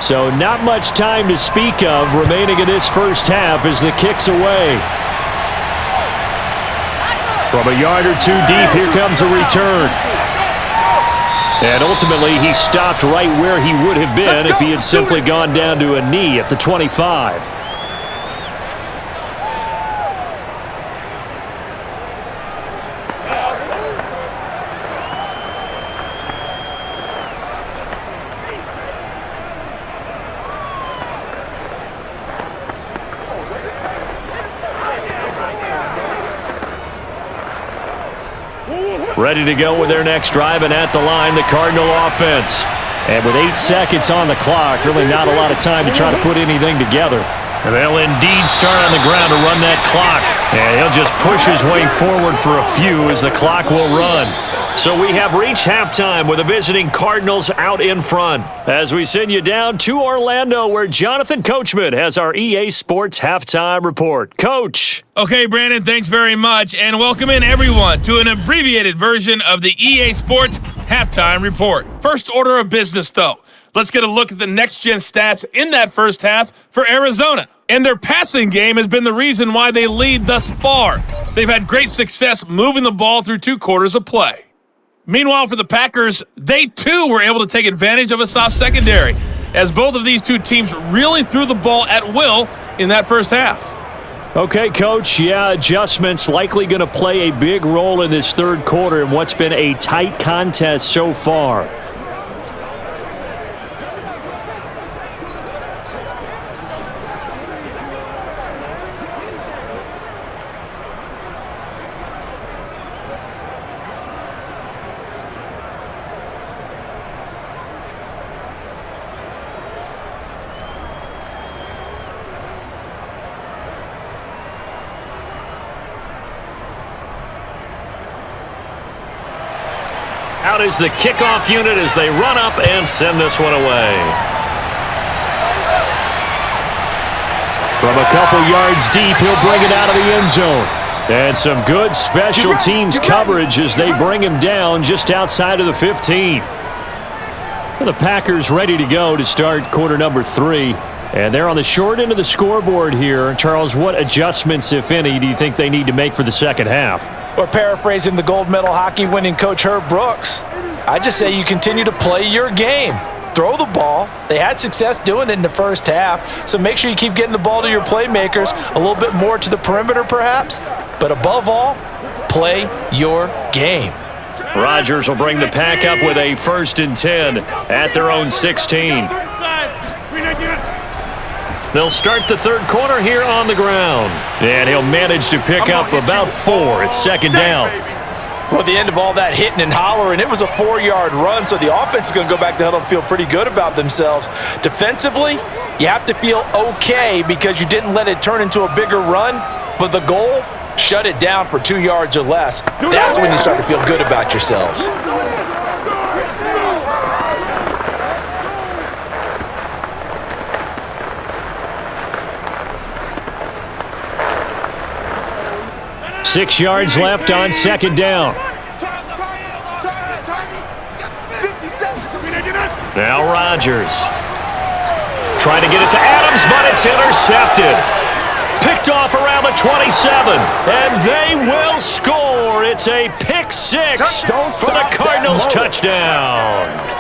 So not much time to speak of remaining in this first half as the kick's away. From a yard or 2 deep, here comes a return. And ultimately, he stopped right where he would have been if he had simply gone down to a knee at the 25. Ready to go with their next drive, and at the line, the Cardinal offense. And with 8 seconds on the clock, really not a lot of time to try to put anything together. And they'll indeed start on the ground to run that clock. And he'll just push his way forward for a few as the clock will run. So we have reached halftime with the visiting Cardinals out in front. As we send you down to Orlando, where Jonathan Coachman has our EA Sports halftime report. Coach. Okay, Brandon, thanks very much, and welcome in everyone to an abbreviated version of the EA Sports halftime report. First order of business, though. Let's get a look at the next-gen stats in that first half for Arizona. And their passing game has been the reason why they lead thus far. They've had great success moving the ball through 2 quarters of play. Meanwhile, for the Packers, they too were able to take advantage of a soft secondary, as both of these two teams really threw the ball at will in that first half. Okay, Coach, adjustments likely going to play a big role in this third quarter in what's been a tight contest so far. Out is the kickoff unit as they run up and send this one away. From a couple yards deep, he'll bring it out of the end zone. And some good special teams coverage as they bring him down just outside of the 15. The Packers ready to go to start quarter number 3. And they're on the short end of the scoreboard here. Charles, what adjustments, if any, do you think they need to make for the second half? Or paraphrasing the gold medal hockey winning coach Herb Brooks, I just say you continue to play your game. Throw the ball. They had success doing it in the first half, so make sure you keep getting the ball to your playmakers, a little bit more to the perimeter perhaps, but above all, play your game. Rodgers will bring the Pack up with a 1st and 10 at their own 16. They'll start the third quarter here on the ground. And he'll manage to pick up about 4. It's second down. Well, at the end of all that hitting and hollering, it was a 4-yard run, so the offense is going to go back to huddle and feel pretty good about themselves. Defensively, you have to feel okay because you didn't let it turn into a bigger run, but the goal, shut it down for 2 yards or less. That's when you start to feel good about yourselves. Six yards left on second down. Now Rodgers. Trying to get it to Adams, but it's intercepted. Picked off around the 27, and they will score. It's a pick 6 for the Cardinals touchdown.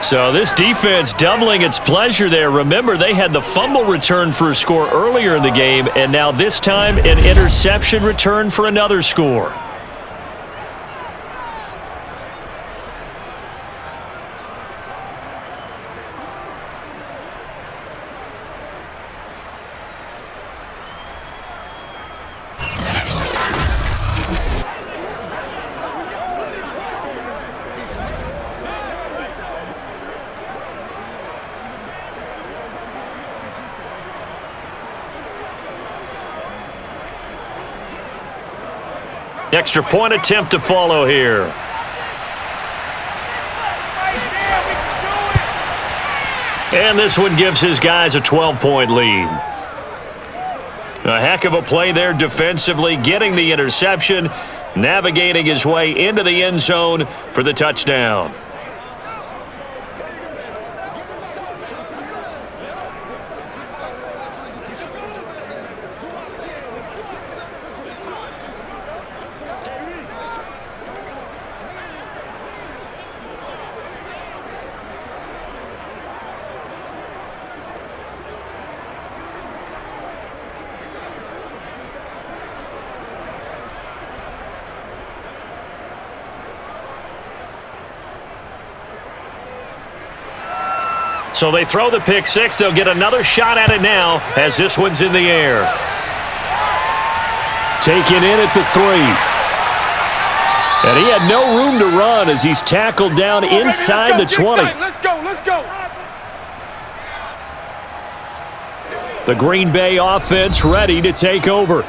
So this defense doubling its pleasure there. Remember, they had the fumble return for a score earlier in the game, and now this time an interception return for another score. Extra point attempt to follow here. And this one gives his guys a 12-point lead. A heck of a play there defensively, getting the interception, navigating his way into the end zone for the touchdown. So they throw the pick 6. They'll get another shot at it now as this one's in the air. Taken in at the 3. And he had no room to run as he's tackled down inside the 20. Let's go, let's go. The Green Bay offense ready to take over.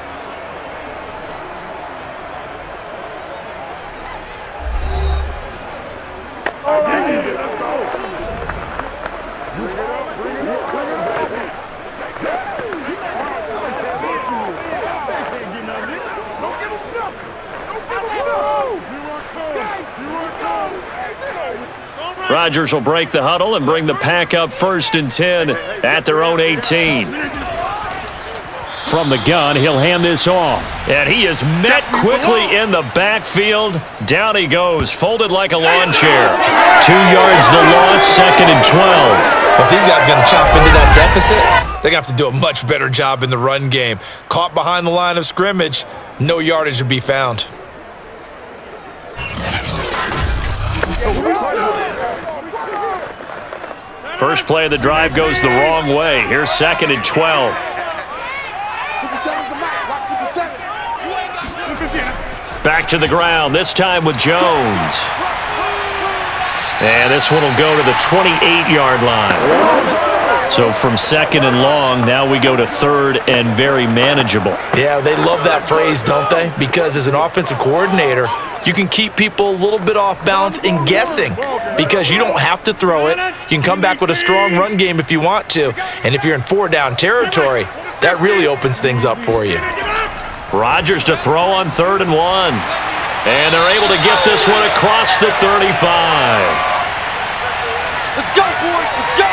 Rodgers will break the huddle and bring the pack up 1st and 10 at their own 18. From the gun, he'll hand this off. And he is met quickly in the backfield. Down he goes, folded like a lawn chair. 2 yards the loss, 2nd and 12. But these guys are going to chop into that deficit. They're going to have to do a much better job in the run game. Caught behind the line of scrimmage, no yardage to be found. First play of the drive goes the wrong way. Here's 2nd and 12. 57's the mark. Watch 57. Back to the ground, this time with Jones. And this one will go to the 28-yard line. So from 2nd and long, now we go to 3rd and very manageable. Yeah, they love that phrase, don't they? Because as an offensive coordinator, you can keep people a little bit off balance and guessing because you don't have to throw it. You can come back with a strong run game if you want to. And if you're in 4-down territory, that really opens things up for you. Rodgers to throw on 3rd and 1. And they're able to get this one across the 35. Let's go, boys. Let's go.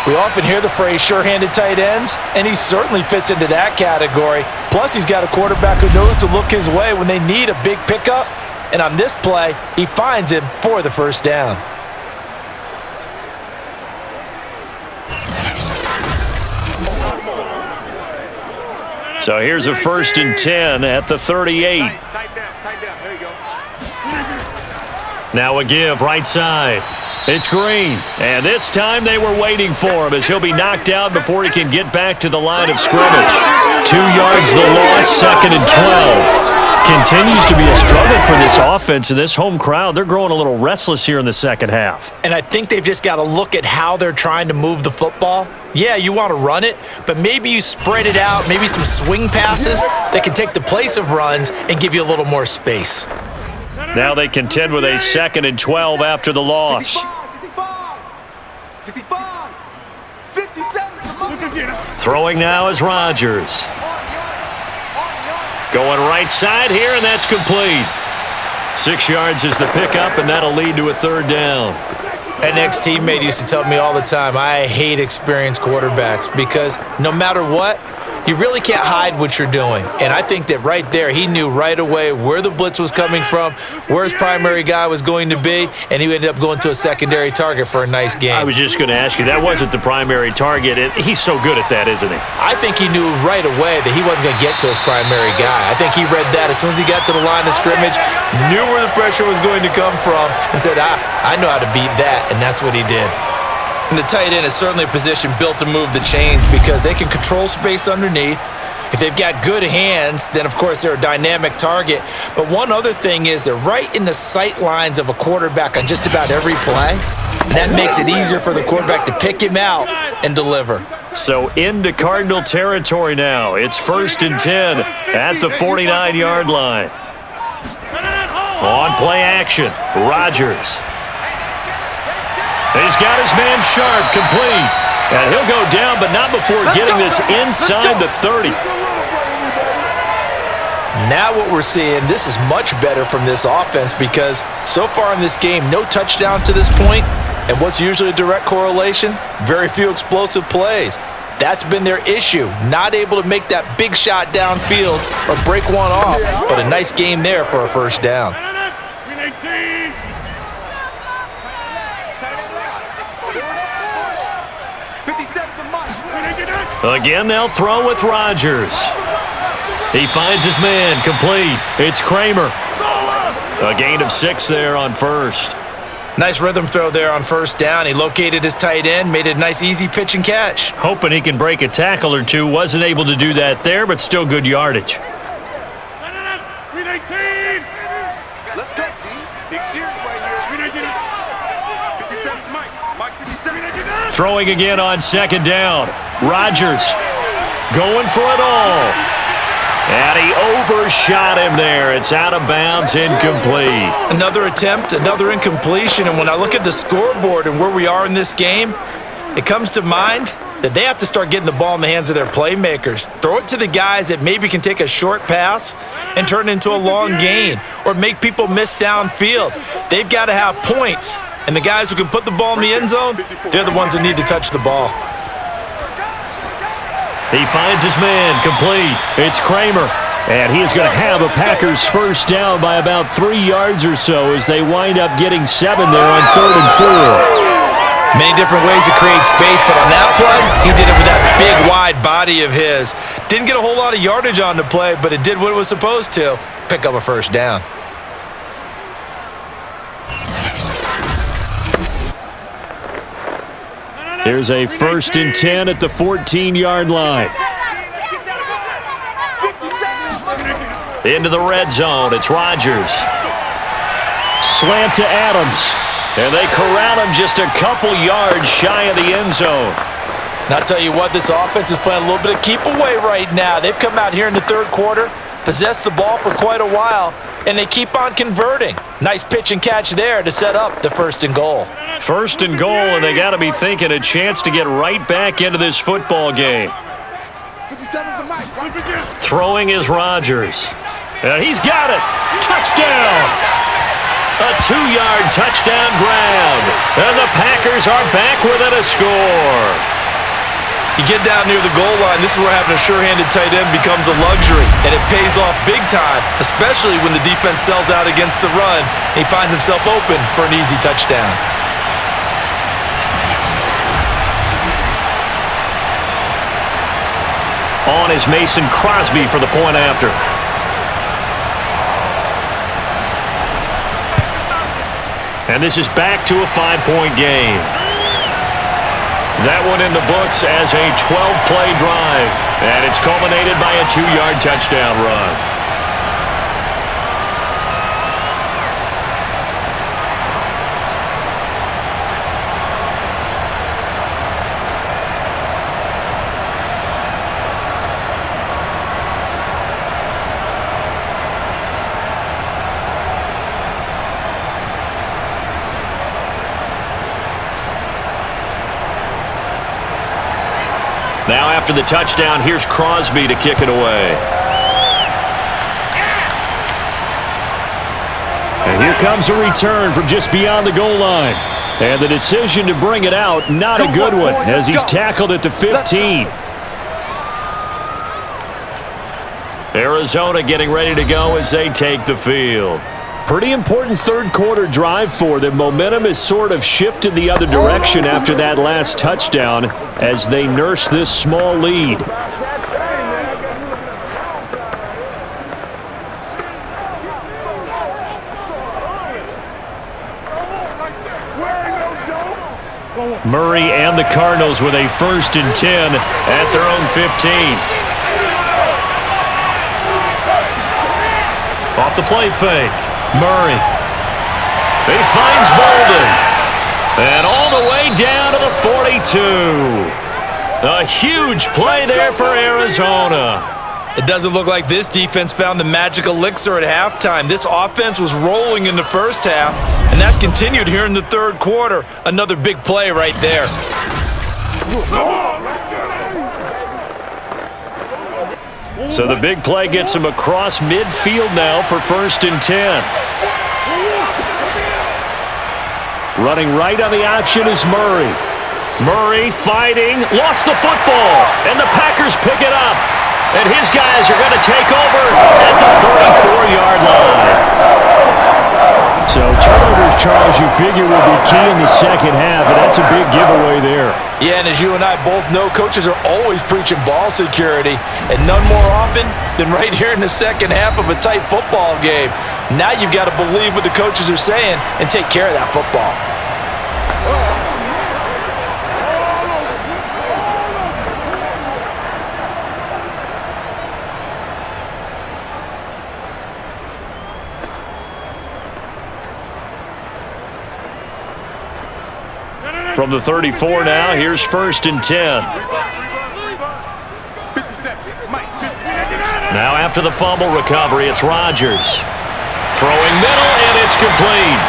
We often hear the phrase sure-handed tight ends, and he certainly fits into that category. Plus, he's got a quarterback who knows to look his way when they need a big pickup. And on this play, he finds him for the 1st down. So here's a 1st and 10 at the 38. Tight down. There you go. Now a give right side. It's Green, and this time they were waiting for him as he'll be knocked out before he can get back to the line of scrimmage. 2 yards the loss, 2nd and 12. Continues to be a struggle for this offense and this home crowd. They're growing a little restless here in the 2nd half. And I think they've just got to look at how they're trying to move the football. Yeah, you want to run it, but maybe you spread it out, maybe some swing passes that can take the place of runs and give you a little more space. Now they contend with a 2nd and 12 after the loss. 65. 57. Throwing now is Rodgers. Going right side here, and that's complete. 6 yards is the pickup, and that'll lead to a 3rd down. An ex-teammate used to tell me all the time, I hate experienced quarterbacks because no matter what, you really can't hide what you're doing. And I think that right there, he knew right away where the blitz was coming from, where his primary guy was going to be, and he ended up going to a secondary target for a nice game. I was just going to ask you, that wasn't the primary target. He's so good at that, isn't he? I think he knew right away that he wasn't going to get to his primary guy. I think he read that as soon as he got to the line of scrimmage, knew where the pressure was going to come from, and said, I know how to beat that, and that's what he did. And the tight end is certainly a position built to move the chains because they can control space underneath. If they've got good hands, then, of course, they're a dynamic target. But one other thing is they're right in the sight lines of a quarterback on just about every play. And that makes it easier for the quarterback to pick him out and deliver. So into Cardinal territory now. It's 1st and 10 at the 49-yard line. On play action, Rodgers. He's got his man sharp, complete. And he'll go down, but not before getting this inside the 30. Now what we're seeing, this is much better from this offense because so far in this game, no touchdown to this point. And what's usually a direct correlation? Very few explosive plays. That's been their issue, not able to make that big shot downfield or break one off, but a nice game there for a 1st down. Again, they'll throw with Rodgers. He finds his man, complete. It's Kramer. A gain of 6 there on 1st. Nice rhythm throw there on 1st down. He located his tight end, made it a nice easy pitch and catch. Hoping he can break a tackle or two. Wasn't able to do that there, but still good yardage. Let's go, D. Big series right here. 57's Mike 57. Throwing again on 2nd down. Rodgers going for it all. And he overshot him there. It's out of bounds, incomplete. Another attempt, another incompletion. And when I look at the scoreboard and where we are in this game, it comes to mind that they have to start getting the ball in the hands of their playmakers. Throw it to the guys that maybe can take a short pass and turn it into a long gain or make people miss downfield. They've got to have points And the guys who can put the ball in the end zone, they're the ones that need to touch the ball. He finds his man, complete. It's Kramer. And he is going to have a Packers first down by about 3 yards or so as they wind up getting 7 there on 3rd and 4. Many different ways to create space, but on that play, he did it with that big, wide body of his. Didn't get a whole lot of yardage on the play, but it did what it was supposed to, pick up a first down. Here's a 1st and 10 at the 14-yard line. Into the red zone, it's Rodgers. Slant to Adams. And they corral him just a couple yards shy of the end zone. Now, I'll tell you what, this offense is playing a little bit of keep away right now. They've come out here in the 3rd quarter, possessed the ball for quite a while, and they keep on converting. Nice pitch and catch there to set up the 1st and goal. 1st and goal, and they got to be thinking a chance to get right back into this football game. 57's the mic. Throwing is Rodgers. And he's got it. Touchdown! A 2-yard touchdown grab. And the Packers are back within a score. You get down near the goal line, this is where having a sure-handed tight end becomes a luxury, and it pays off big time, especially when the defense sells out against the run. He finds himself open for an easy touchdown. On is Mason Crosby for the point after. And this is back to a 5-point game. That one in the books as a 12-play drive. And it's culminated by a 2-yard touchdown run. Now after the touchdown, here's Crosby to kick it away. And here comes a return from just beyond the goal line. And the decision to bring it out, not a good one, as he's tackled at the 15. Arizona getting ready to go as they take the field. Pretty important 3rd quarter drive for them. Momentum has sort of shifted the other direction after that last touchdown as they nurse this small lead. Murray and the Cardinals with a 1st and 10 at their own 15. Off the play fake. Murray. He finds Bolden. And all the way down to the 42. A huge play there for Arizona. It doesn't look like this defense found the magic elixir at halftime. This offense was rolling in the 1st half, and that's continued here in the 3rd quarter. Another big play right there. So the big play gets him across midfield now for 1st and 10. Running right on the option is Murray. Murray fighting, lost the football, and the Packers pick it up. And his guys are going to take over at the 34-yard line. So turnovers, Charles, you figure will be key in the 2nd half, and that's a big giveaway there. Yeah, and as you and I both know, coaches are always preaching ball security, and none more often than right here in the 2nd half of a tight football game. Now you've got to believe what the coaches are saying and take care of that football. From the 34 now, here's 1st and 10. Now after the fumble recovery, it's Rodgers. Throwing middle, and it's complete.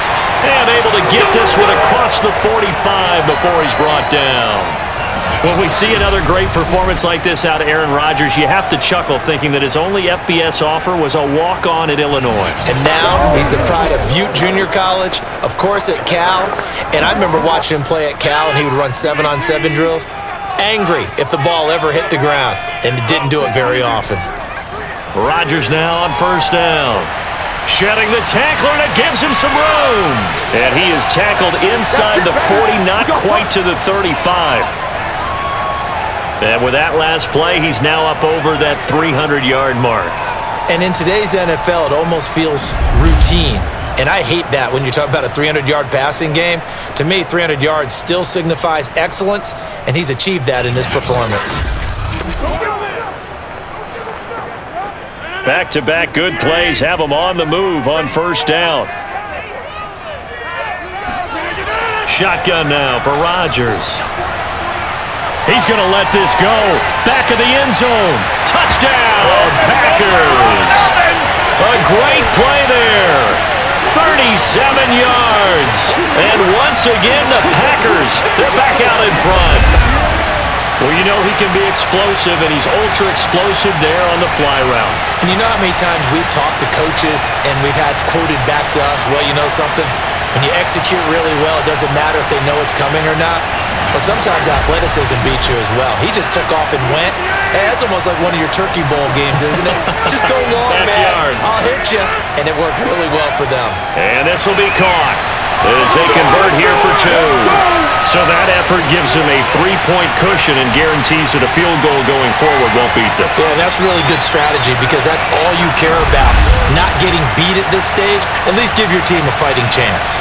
And able to get this one across the 45 before he's brought down. When we see another great performance like this out of Aaron Rodgers, you have to chuckle thinking that his only FBS offer was a walk-on at Illinois. And now he's the pride of Butte Junior College, of course at Cal. And I remember watching him play at Cal, and he would run 7-on-7 drills. Angry if the ball ever hit the ground, and it didn't do it very often. Rodgers now on first down. Shedding the tackler, and it gives him some room. And he is tackled inside the 40, not quite to the 35. And with that last play, he's now up over that 300-yard mark. And in today's NFL, it almost feels routine. And I hate that when you talk about a 300-yard passing game. To me, 300 yards still signifies excellence, and he's achieved that in this performance. Back-to-back good plays have him on the move on first down. Shotgun now for Rodgers. He's going to let this go. Back of the end zone. Touchdown, Packers. A great play there. 37 yards. And once again, the Packers, they're back out in front. Well, you know he can be explosive, and he's ultra-explosive there on the fly route. And you know how many times we've talked to coaches, and we've had quoted back to us, well, you know something? When you execute really well, it doesn't matter if they know it's coming or not. Well, sometimes athleticism beats you as well. He just took off and went. Hey, that's almost like one of your Turkey Bowl games, isn't it? Just go long, man. I'll hit you. And it worked really well for them. And this will be caught as they convert here for two. So that effort gives them a 3-point cushion and guarantees that a field goal going forward won't beat them. Yeah, that's really good strategy because that's all you care about. Not getting beat at this stage. At least give your team a fighting chance.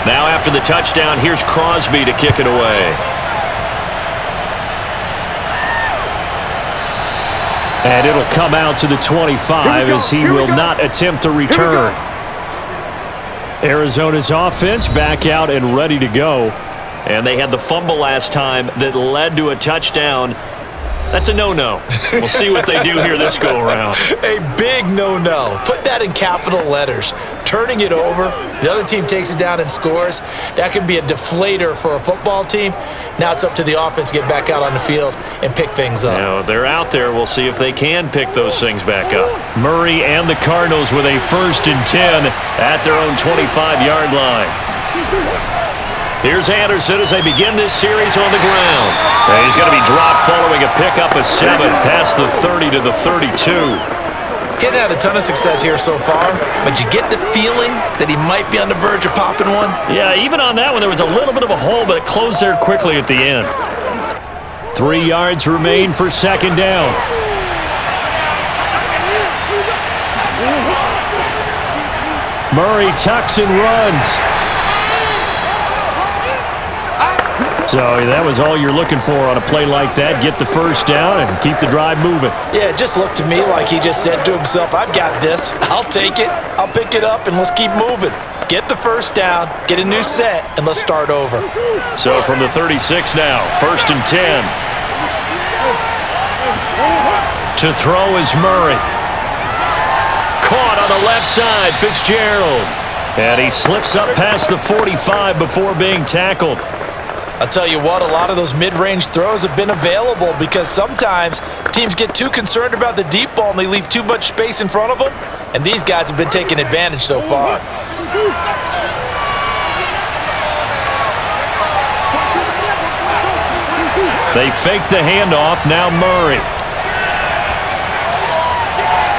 Now after the touchdown, here's Crosby to kick it away. And it'll come out to the 25 as he will not attempt to return. Arizona's offense back out and ready to go. And they had the fumble last time that led to a touchdown. That's a no-no. We'll see what they do here this go-around. A big no-no. Put that in capital letters. Turning it over, the other team takes it down and scores. That can be a deflator for a football team. Now it's up to the offense to get back out on the field and pick things up. Now, they're out there. We'll see if they can pick those things back up. Murray and the Cardinals with a 1st and 10 at their own 25-yard line. Here's Anderson as they begin this series on the ground. And he's going to be dropped following a pickup of 7 past the 30 to the 32. Getting had a ton of success here so far, but you get the feeling that he might be on the verge of popping one. Yeah, even on that one, there was a little bit of a hole, but it closed there quickly at the end. 3 yards remain for 2nd down. Murray tucks and runs. So that was all you're looking for on a play like that. Get the first down and keep the drive moving. Yeah, it just looked to me like he just said to himself, I've got this. I'll take it. I'll pick it up, and let's keep moving. Get the first down, get a new set, and let's start over. So from the 36 now, 1st and 10. To throw is Murray. Caught on the left side, Fitzgerald. And he slips up past the 45 before being tackled. I'll tell you what, a lot of those mid-range throws have been available because sometimes teams get too concerned about the deep ball and they leave too much space in front of them, and these guys have been taking advantage so far. They fake the handoff, now Murray.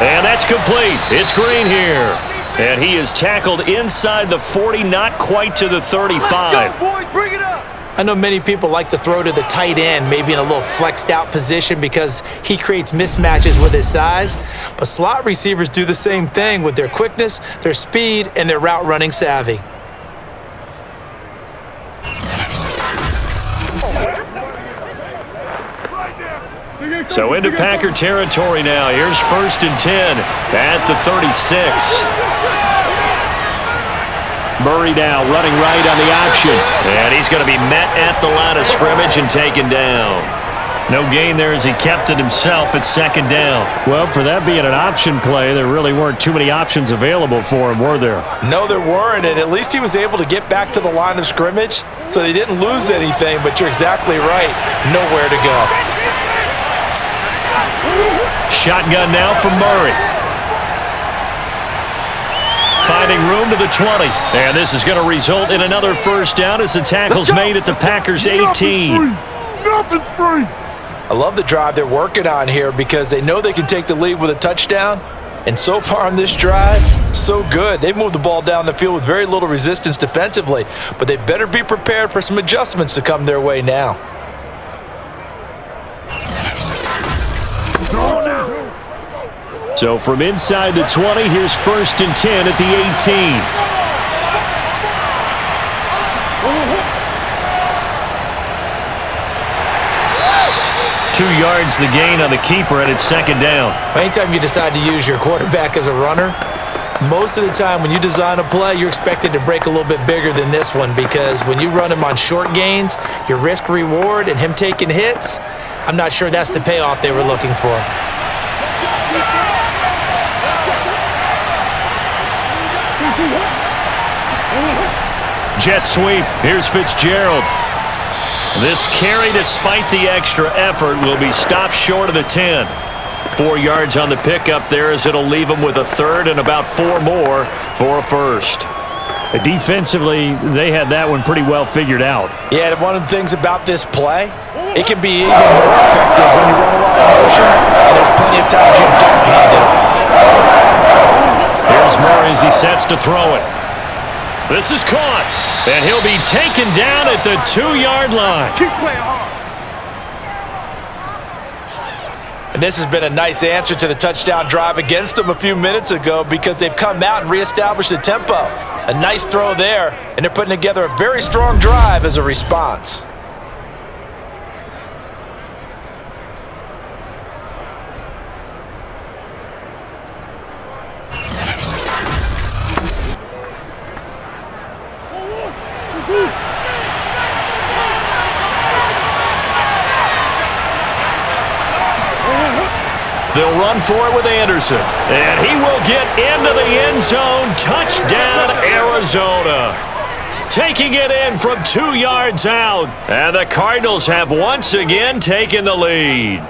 And that's complete. It's Green here. And he is tackled inside the 40, not quite to the 35. Let's go, boys, bring it up. I know many people like to throw to the tight end, maybe in a little flexed out position because he creates mismatches with his size. But slot receivers do the same thing with their quickness, their speed, and their route running savvy. So into Packer territory now. Here's 1st and 10 at the 36. Murray now running right on the option. And he's going to be met at the line of scrimmage and taken down. No gain there as he kept it himself at second down. Well, for that being an option play, there really weren't too many options available for him, were there? No, there weren't, and at least he was able to get back to the line of scrimmage, so they didn't lose anything, but you're exactly right. Nowhere to go. Shotgun now from Murray. Finding room to the 20. And this is going to result in another first down as the tackle's made at the Packers' 18. Nothing's free. I love the drive they're working on here because they know they can take the lead with a touchdown. And so far on this drive, so good. They've moved the ball down the field with very little resistance defensively, but they better be prepared for some adjustments to come their way now. So from inside the 20, here's 1st and 10 at the 18. 2 yards the gain on the keeper, and it's second down. Anytime you decide to use your quarterback as a runner, most of the time when you design a play, you're expected to break a little bit bigger than this one because when you run him on short gains, your risk-reward and him taking hits, I'm not sure that's the payoff they were looking for. Jet sweep. Here's Fitzgerald. This carry, despite the extra effort, will be stopped short of the 10. 4 yards on the pickup there as it'll leave him with a third and about 4 more for a first. Defensively, they had that one pretty well figured out. Yeah, and one of the things about this play, it can be even more effective when you run a lot of motion, and there's plenty of times you don't hand it off. Here's Murray as he sets to throw it. This is caught, and he'll be taken down at the 2-yard line. Keep playing hard. And this has been a nice answer to the touchdown drive against them a few minutes ago because they've come out and reestablished the tempo. A nice throw there, and they're putting together a very strong drive as a response. They'll run for it with Anderson. And he will get into the end zone. Touchdown, Arizona. Taking it in from 2 yards out. And the Cardinals have once again taken the lead.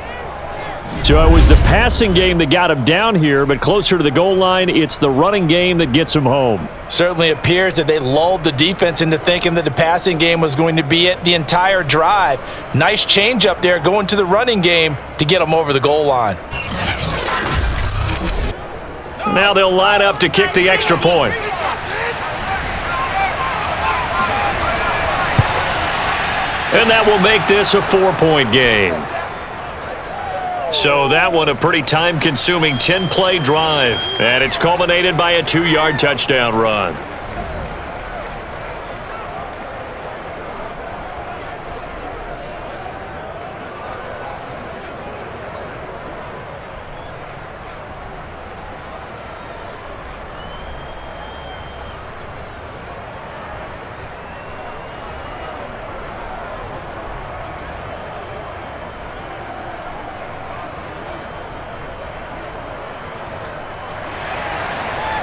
So it was the passing game that got him down here, but closer to the goal line, it's the running game that gets him home. Certainly appears that they lulled the defense into thinking that the passing game was going to be it the entire drive. Nice change up there going to the running game to get them over the goal line. Now they'll line up to kick the extra point. And that will make this a 4-point game. So that one a pretty time-consuming 10-play drive. And it's culminated by a 2-yard touchdown run.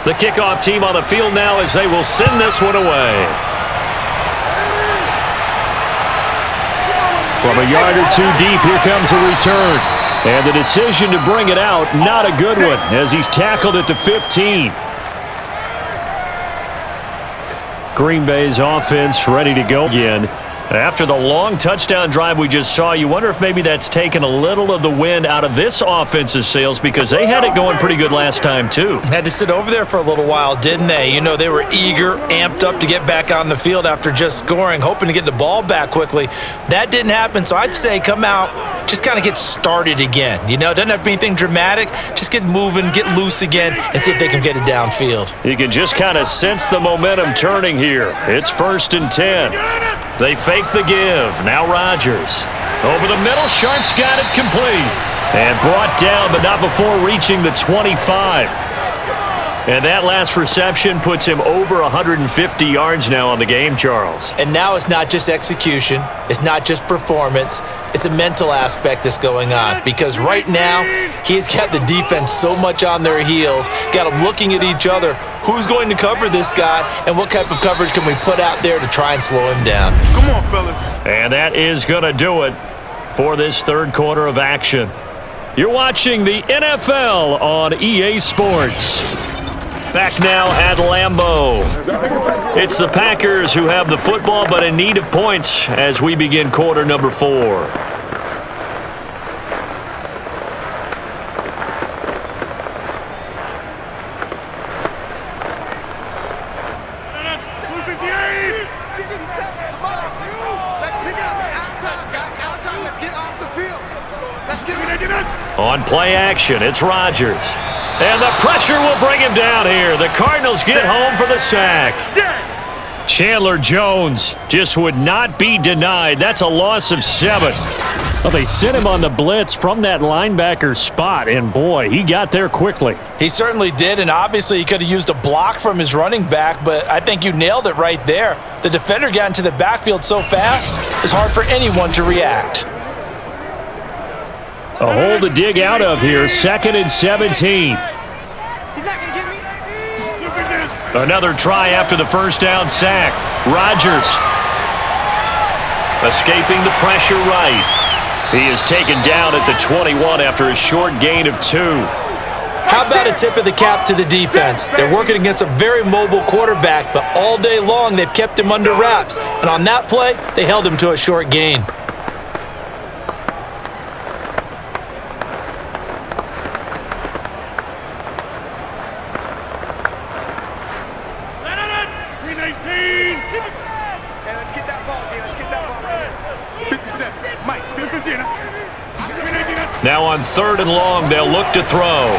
The kickoff team on the field now as they will send this one away. From a yard or two deep, here comes a return. And the decision to bring it out, not a good one, as he's tackled at the 15. Green Bay's offense ready to go again. After the long touchdown drive we just saw, you wonder if maybe that's taken a little of the wind out of this offense's sails because they had it going pretty good last time too. Had to sit over there for a little while, didn't they? You know, they were eager, amped up to get back on the field after just scoring, hoping to get the ball back quickly. That didn't happen, so I'd say come out, just kind of get started again. You know, it doesn't have to be anything dramatic. Just get moving, get loose again, and see if they can get it downfield. You can just kind of sense the momentum turning here. It's 1st and 10. They fake the give. Now Rodgers. Over the middle, Sharp's got it complete. And brought down, but not before reaching the 25. And that last reception puts him over 150 yards now on the game, Charles. And now it's not just execution. It's not just performance. It's a mental aspect that's going on. Because right now, he's got the defense so much on their heels, got them looking at each other. Who's going to cover this guy, and what type of coverage can we put out there to try and slow him down? Come on, fellas. And that is going to do it for this third quarter of action. You're watching the NFL on EA Sports. Back now at Lambeau. It's the Packers who have the football, but in need of points as we begin quarter number 4. On play action, it's Rodgers. And the pressure will bring him down here. The Cardinals get home for the sack. Chandler Jones just would not be denied. That's a loss of 7. Well, they sent him on the blitz from that linebacker spot, and boy, he got there quickly. He certainly did, and obviously he could have used a block from his running back, but I think you nailed it right there. The defender got into the backfield so fast, it's hard for anyone to react. A hole to dig out of here, 2nd and 17. Another try after the first down sack. Rodgers escaping the pressure right. He is taken down at the 21 after a short gain of 2. How about a tip of the cap to the defense? They're working against a very mobile quarterback, but all day long they've kept him under wraps. And on that play, they held him to a short gain. Now on 3rd and long, they'll look to throw.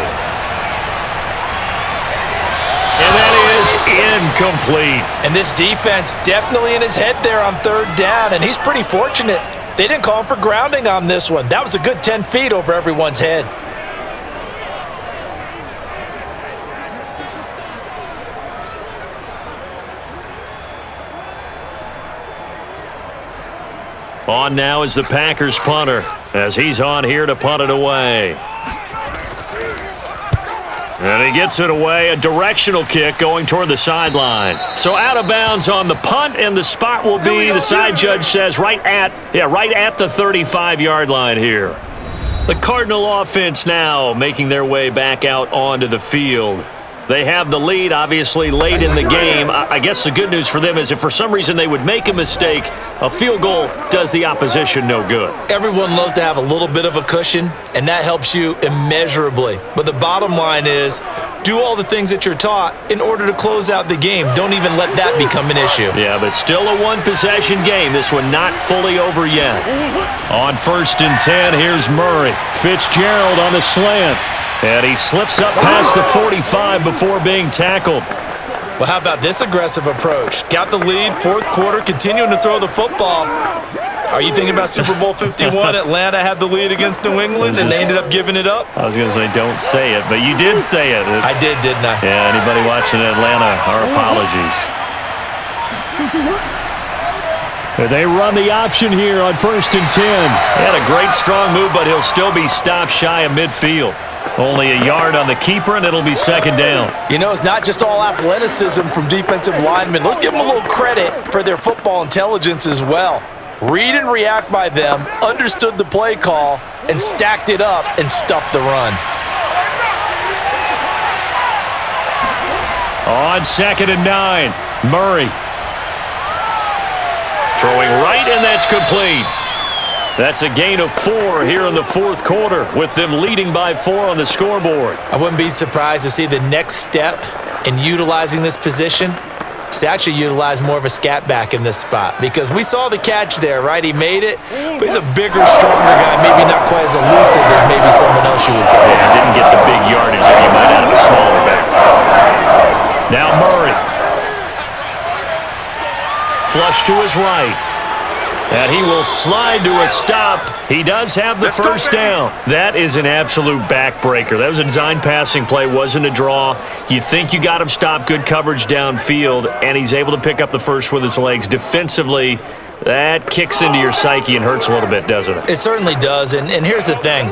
And that is incomplete. And this defense definitely in his head there on 3rd down, and he's pretty fortunate. They didn't call him for grounding on this one. That was a good 10 feet over everyone's head. On now is the Packers punter as he's on here to punt it away. And he gets it away, a directional kick going toward the sideline. So out of bounds on the punt, and the spot will be, the side judge says, right at the 35-yard line here. The Cardinal offense now making their way back out onto the field. They have the lead, obviously, late in the game. I guess the good news for them is if for some reason they would make a mistake, a field goal does the opposition no good. Everyone loves to have a little bit of a cushion, and that helps you immeasurably. But the bottom line is, do all the things that you're taught in order to close out the game. Don't even let that become an issue. Yeah, but still a one-possession game. This one not fully over yet. On 1st and 10, here's Murray. Fitzgerald on the slant. And he slips up past the 45 before being tackled. Well, how about this aggressive approach? Got the lead, 4th quarter, continuing to throw the football. Are you thinking about Super Bowl 51? Atlanta had the lead against New England, and they ended up giving it up? I was going to say don't say it, but you did say it. I did, didn't I? Yeah, anybody watching Atlanta, our apologies. They run the option here on 1st and 10. He had a great strong move, but he'll still be stopped shy of midfield. Only a yard on the keeper, and it'll be 2nd down. You know, it's not just all athleticism from defensive linemen. Let's give them a little credit for their football intelligence as well. Read and react by them, understood the play call, and stacked it up and stuffed the run. On 2nd and 9, Murray. Throwing right, and that's complete. That's a gain of 4 here in the 4th quarter, with them leading by 4 on the scoreboard. I wouldn't be surprised to see the next step in utilizing this position is to actually utilize more of a scat back in this spot, because we saw the catch there, right? He made it, but he's a bigger, stronger guy, maybe not quite as elusive as maybe someone else you would put. Yeah, didn't get the big yardage that you might out of a smaller back. Now Murray. Flush to his right. And he will slide to a stop. He does have the first down. That is an absolute backbreaker. That was a design passing play, wasn't a draw. You think you got him stopped, good coverage downfield, and he's able to pick up the first with his legs. Defensively, that kicks into your psyche and hurts a little bit, doesn't it? It certainly does, and here's the thing.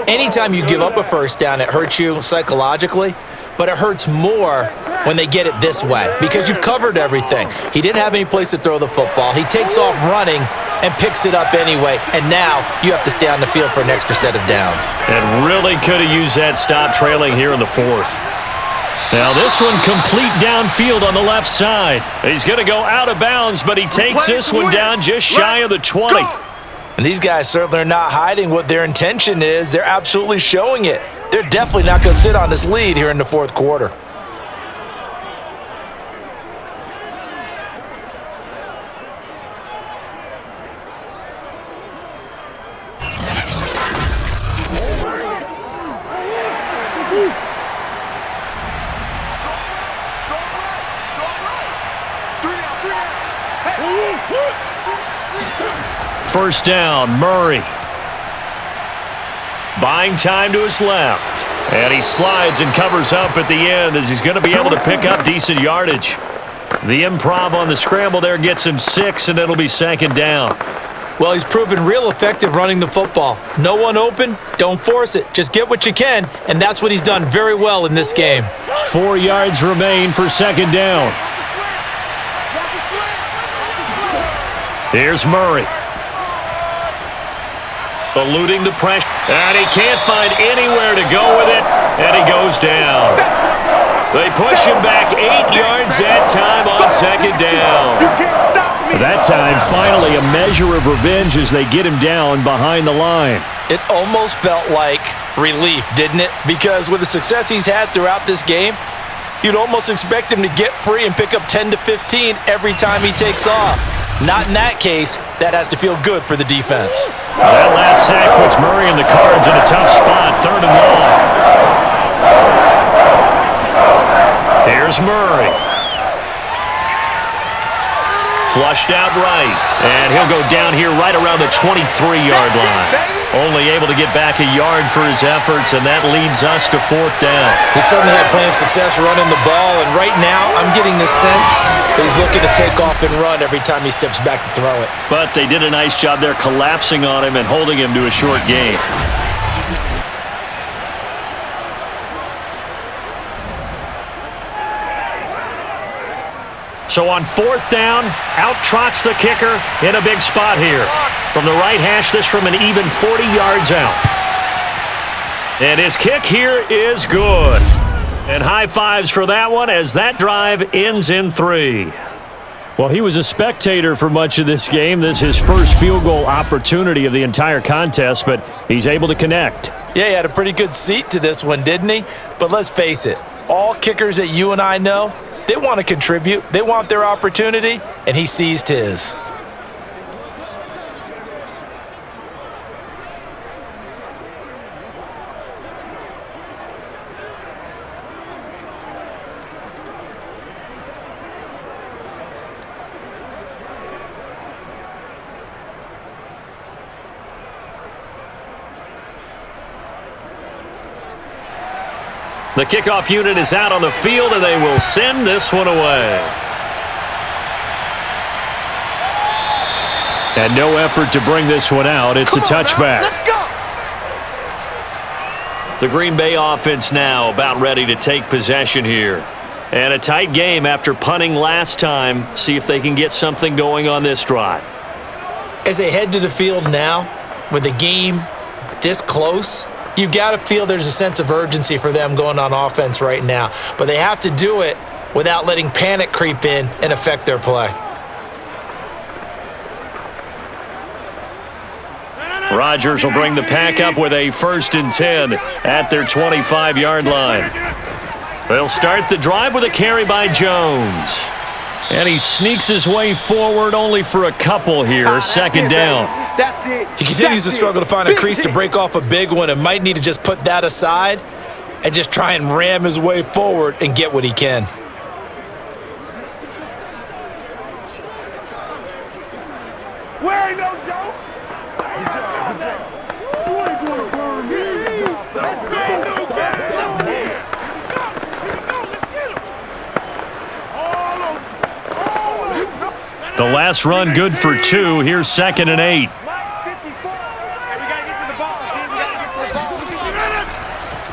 Anytime you give up a first down, it hurts you psychologically, but it hurts more when they get it this way because you've covered everything. He didn't have any place to throw the football. He takes off running and picks it up anyway, and now you have to stay on the field for an extra set of downs. And really could have used that stop trailing here in the fourth. Now this one complete downfield on the left side. He's going to go out of bounds, but he takes this one down just shy of the 20. And these guys certainly are not hiding what their intention is. They're absolutely showing it. They're definitely not going to sit on this lead here in the fourth quarter. First down, Murray. Buying time to his left. And he slides and covers up at the end as he's going to be able to pick up decent yardage. The improv on the scramble there gets him 6, and it'll be second down. Well, he's proven real effective running the football. No one open, don't force it. Just get what you can, and that's what he's done very well in this game. 4 yards remain for second down. Here's Murray. Eluding the pressure, and he can't find anywhere to go with it, and he goes down. They push him back 8 yards that time on second down. That time, finally, a measure of revenge as they get him down behind the line. It almost felt like relief, didn't it? Because with the success he's had throughout this game, you'd almost expect him to get free and pick up 10 to 15 every time he takes off. Not in that case. That has to feel good for the defense. That last sack puts Murray and the Cards in a tough spot. 3rd and long. Here's Murray. Flushed out right. And he'll go down here right around the 23-yard line. Only able to get back a yard for his efforts, and that leads us to 4th down. He certainly had plenty of success running the ball, and right now I'm getting the sense that he's looking to take off and run every time he steps back to throw it. But they did a nice job there collapsing on him and holding him to a short gain. So on 4th down, out trots the kicker in a big spot here. From the right hash, this from an even 40 yards out. And his kick here is good. And high fives for that one as that drive ends in 3. Well, he was a spectator for much of this game. This is his first field goal opportunity of the entire contest, but he's able to connect. Yeah, he had a pretty good seat to this one, didn't he? But let's face it, all kickers that you and I know, they want to contribute. They want their opportunity, and he seized his. The kickoff unit is out on the field, and they will send this one away. And no effort to bring this one out. It's a touchback. Let's go. The Green Bay offense now about ready to take possession here. And a tight game after punting last time. See if they can get something going on this drive. As they head to the field now, with the game this close, you've got to feel there's a sense of urgency for them going on offense right now. But they have to do it without letting panic creep in and affect their play. Rodgers will bring the pack up with a 1st and 10 at their 25-yard line. They'll start the drive with a carry by Jones. And he sneaks his way forward only for a couple here. 2nd down. That's it. He continues to struggle to find a crease to break off a big one and might need to just put that aside and just try and ram his way forward and get what he can. Where ain't no joke. You ain't gonna burn me. Let's go. The last run good for 2. Here's 2nd and 8.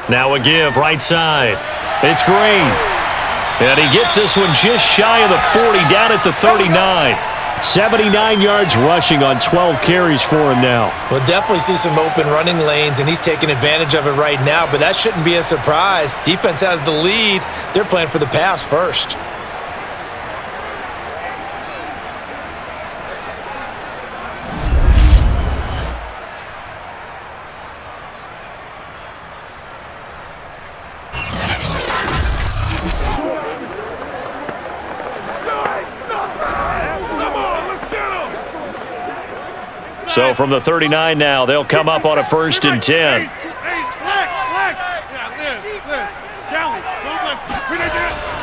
Now a give right side. It's Green. And he gets this one just shy of the 40, down at the 39. 79 yards rushing on 12 carries for him now. We'll definitely see some open running lanes, and he's taking advantage of it right now, but that shouldn't be a surprise. Defense has the lead. They're playing for the pass first. So from the 39 now, they'll come up on a 1st and 10.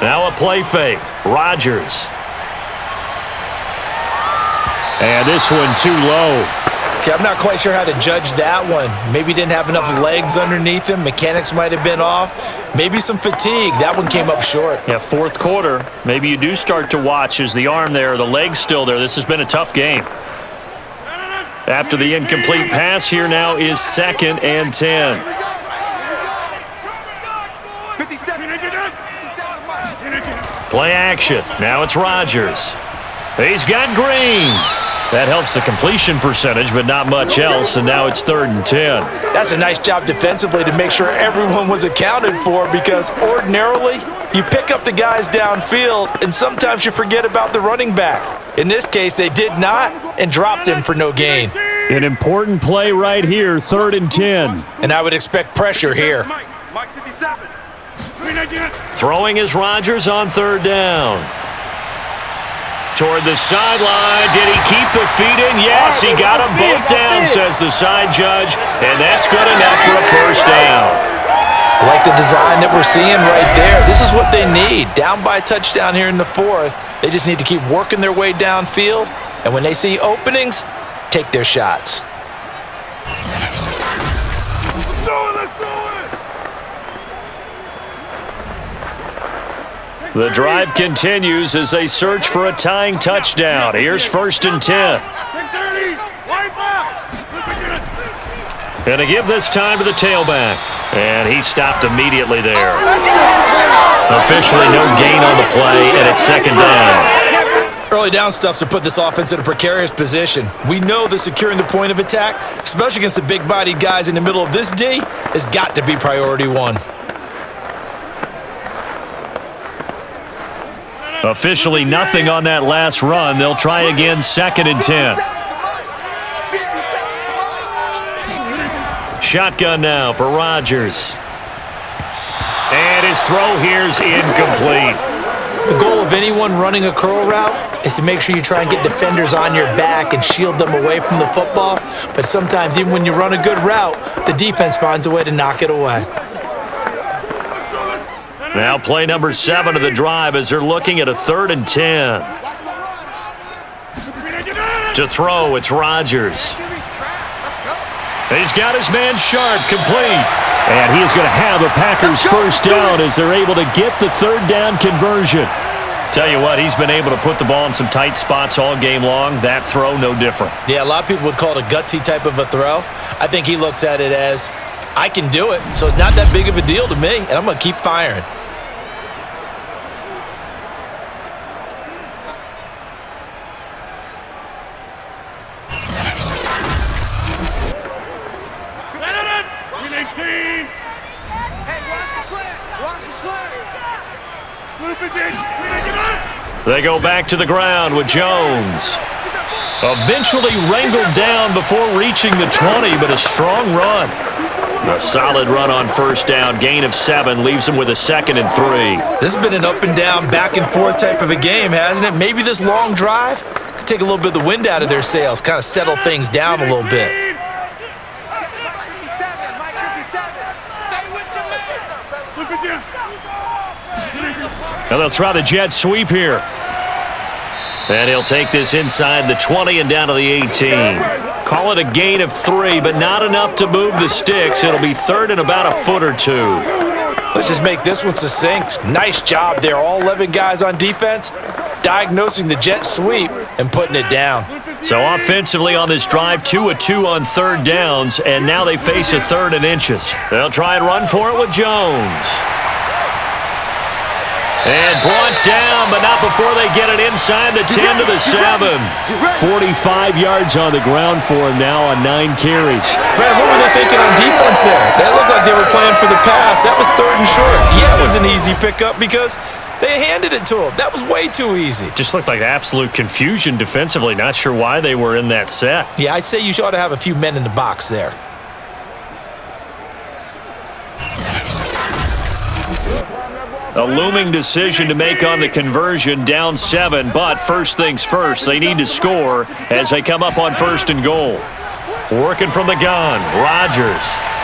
Now a play fake. Rodgers. And this one too low. Okay, I'm not quite sure how to judge that one. Maybe didn't have enough legs underneath him. Mechanics might have been off. Maybe some fatigue. That one came up short. Yeah, 4th quarter. Maybe you do start to watch as the arm there, the leg's still there. This has been a tough game. After the incomplete pass, here now is 2nd and 10. Play action. Now it's Rodgers. He's got Green. That helps the completion percentage, but not much else, and now it's 3rd and 10. That's a nice job defensively to make sure everyone was accounted for, because ordinarily you pick up the guys downfield and sometimes you forget about the running back. In this case, they did not and dropped him for no gain. An important play right here, 3rd and 10. And I would expect pressure here. Mike 57. Throwing is Rodgers on 3rd down. Toward the sideline. Did he keep the feet in? Yes, he got them both down, says the side judge, and that's good enough for a 1st down. I like the design that we're seeing right there. This is what they need. Down by a touchdown here in the 4th. They just need to keep working their way downfield, and when they see openings, take their shots. The drive continues as they search for a tying touchdown. Here's 1st and 10. Gonna give this time to the tailback. And he stopped immediately there. Officially no gain on the play, and it's 2nd down. Early down stuff's to put this offense in a precarious position. We know that securing the point of attack, especially against the big-bodied guys in the middle of this D, has got to be priority 1. Officially nothing on that last run. They'll try again, 2nd and 10. Shotgun now for Rodgers. And his throw here's incomplete. The goal of anyone running a curl route is to make sure you try and get defenders on your back and shield them away from the football. But sometimes even when you run a good route, the defense finds a way to knock it away. Now play number 7 of the drive as they're looking at a 3rd and 10. To throw, it's Rodgers. He's got his man Sharp, complete. And he is going to have a Packers 1st down as they're able to get the 3rd down conversion. Tell you what, he's been able to put the ball in some tight spots all game long. That throw, no different. Yeah, a lot of people would call it a gutsy type of a throw. I think he looks at it as, I can do it, so it's not that big of a deal to me, and I'm going to keep firing. They go back to the ground with Jones. Eventually wrangled down before reaching the 20, but a strong run. A solid run on 1st down. Gain of 7 leaves them with a 2nd and 3. This has been an up and down, back and forth type of a game, hasn't it? Maybe this long drive could take a little bit of the wind out of their sails, kind of settle things down a little bit. Now they'll try the jet sweep here. And he'll take this inside the 20 and down to the 18. Call it a gain of 3, but not enough to move the sticks. It'll be third and about a foot or two. Let's just make this one succinct. Nice job there, all 11 guys on defense, diagnosing the jet sweep and putting it down. So offensively on this drive, 2 of 2 on third downs, and now they face a third and inches. They'll try and run for it with Jones. And brought down, but not before they get it inside the 10 to the 7. 45 yards on the ground for him now on 9 carries. Brad, what were they thinking on defense there? They looked like they were playing for the pass. That was third and short. Yeah, it was an easy pickup because they handed it to him. That was way too easy. Just looked like absolute confusion defensively. Not sure why they were in that set. Yeah, I'd say you ought to have a few men in the box there. A looming decision to make on the conversion, down 7, but first things first, they need to score as they come up on first and goal. Working from the gun, Rodgers.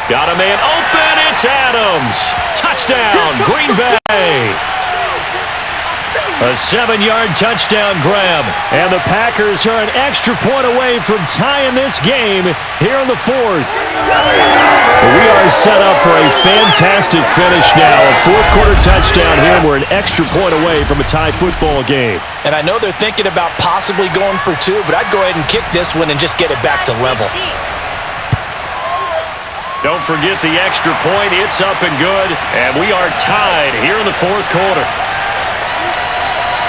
Got a man open, it's Adams. Touchdown, Green Bay. A 7-yard touchdown grab, and the Packers are an extra point away from tying this game here in the 4th. We are set up for a fantastic finish now. A fourth-quarter touchdown here. We're an extra point away from a tie football game. And I know they're thinking about possibly going for 2, but I'd go ahead and kick this one and just get it back to level. Don't forget the extra point. It's up and good, and we are tied here in the 4th quarter.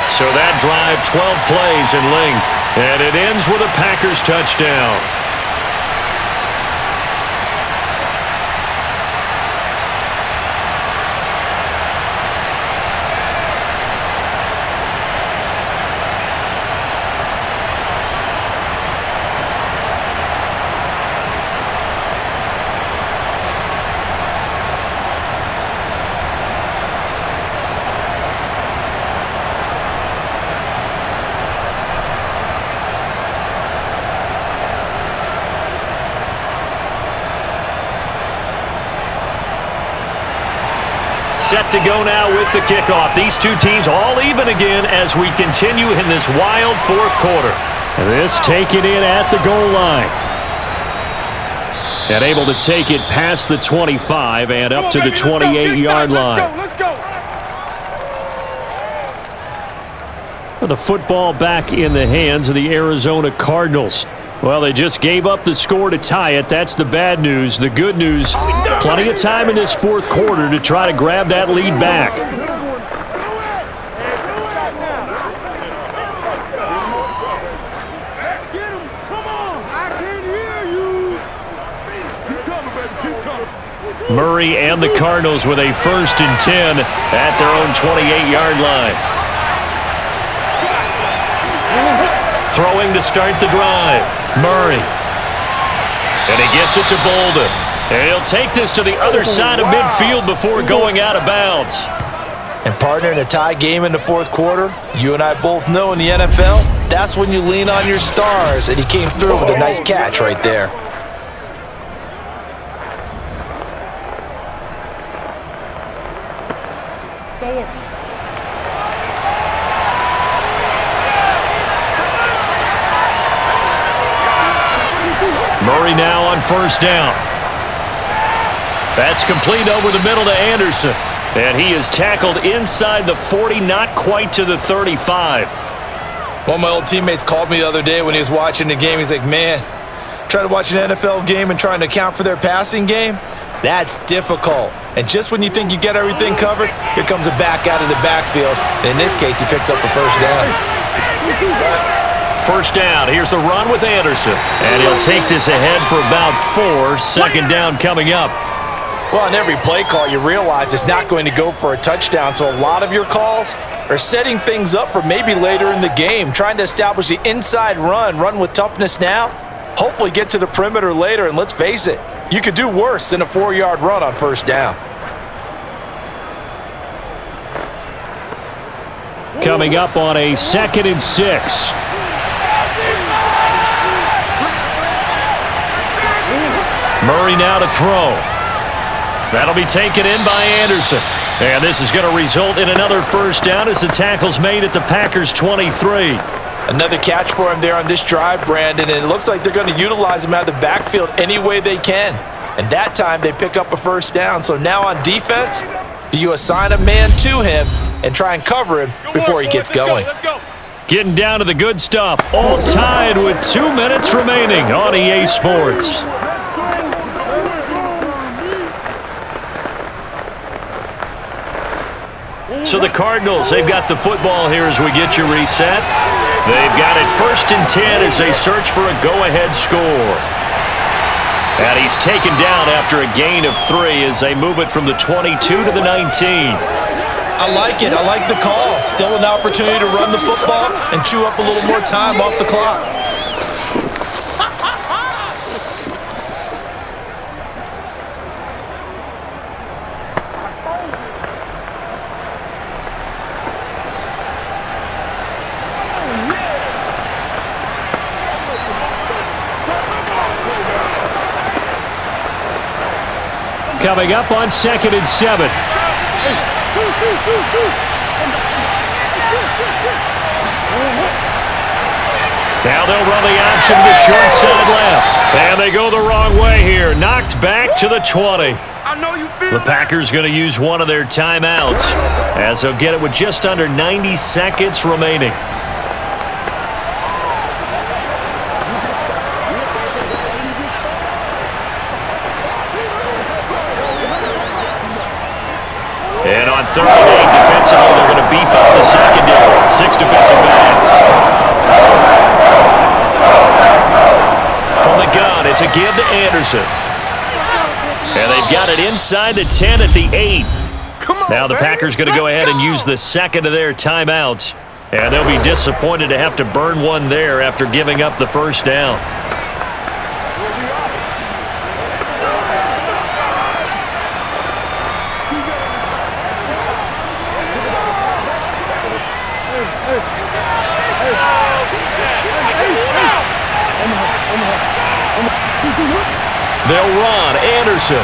So that drive, 12 plays in length, and it ends with a Packers touchdown. Set to go now with the kickoff. These two teams all even again as we continue in this wild 4th quarter. This taken in at the goal line. And able to take it past the 25 and up to the 28-yard line. Let's go. The football back in the hands of the Arizona Cardinals. Well, they just gave up the score to tie it. That's the bad news. The good news, plenty of time in this 4th quarter to try to grab that lead back. Murray and the Cardinals with a 1st and 10 at their own 28-yard line. Throwing to start the drive. Murray. And he gets it to Bolden. And he'll take this to the other side of midfield before going out of bounds. And partner, in a tie game in the 4th quarter, you and I both know in the NFL, that's when you lean on your stars. And he came through with a nice catch right there. Murray now on 1st down. That's complete over the middle to Anderson. And he is tackled inside the 40, not quite to the 35. One of my old teammates called me the other day when he was watching the game. He's like, man, trying to watch an NFL game and trying to account for their passing game? That's difficult. And just when you think you get everything covered, here comes a back out of the backfield. And in this case, he picks up the 1st down. 1st down. Here's the run with Anderson. And he'll take this ahead for about 4. 2nd down coming up. Well, on every play call, you realize it's not going to go for a touchdown. So a lot of your calls are setting things up for maybe later in the game, trying to establish the inside run with toughness now, hopefully get to the perimeter later. And let's face it, you could do worse than a 4-yard run on 1st down. Coming up on a 2nd and 6. Murray now to throw. That'll be taken in by Anderson. And this is going to result in another 1st down as the tackle's made at the Packers' 23. Another catch for him there on this drive, Brandon, and it looks like they're going to utilize him out of the backfield any way they can. And that time they pick up a first down. So now on defense, do you assign a man to him and try and cover him before he gets going? Let's go. Getting down to the good stuff. All tied with 2 minutes remaining on EA Sports. So the Cardinals, they've got the football here as we get you reset. They've got it 1st and 10 as they search for a go-ahead score. And he's taken down after a gain of 3 as they move it from the 22 to the 19. I like it. I like the call. Still an opportunity to run the football and chew up a little more time off the clock. Coming up on 2nd and 7. Now they'll run the option to the short side left. And they go the wrong way here. Knocked back to the 20. I know you feel The Packers going to use one of their timeouts as they'll get it with just under 90 seconds remaining. And on 3rd and 8 defensively, they're going to beef up the secondary. 6 defensive backs. From the gun, it's a give to Anderson. And they've got it inside the 10 at the 8. Now the Packers going to go ahead and use the second of their timeouts. And they'll be disappointed to have to burn one there after giving up the first down. They'll run Anderson.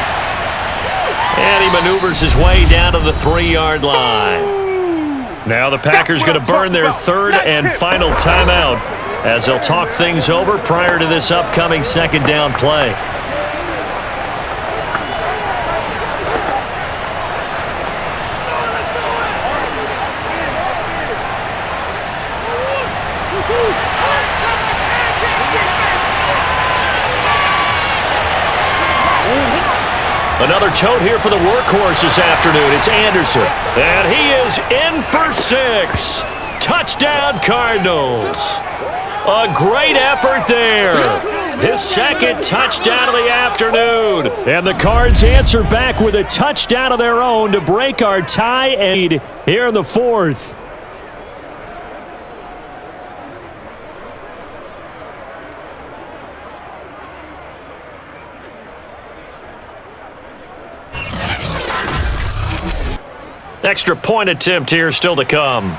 And he maneuvers his way down to the 3-yard line. Now the Packers going to burn their 3rd and final timeout as they'll talk things over prior to this upcoming 2nd down play. Another tote here for the workhorse this afternoon. It's Anderson. And he is in for 6. Touchdown, Cardinals. A great effort there. His 2nd touchdown of the afternoon. And the Cards answer back with a touchdown of their own to break our tie lead here in the 4th. Extra point attempt here still to come.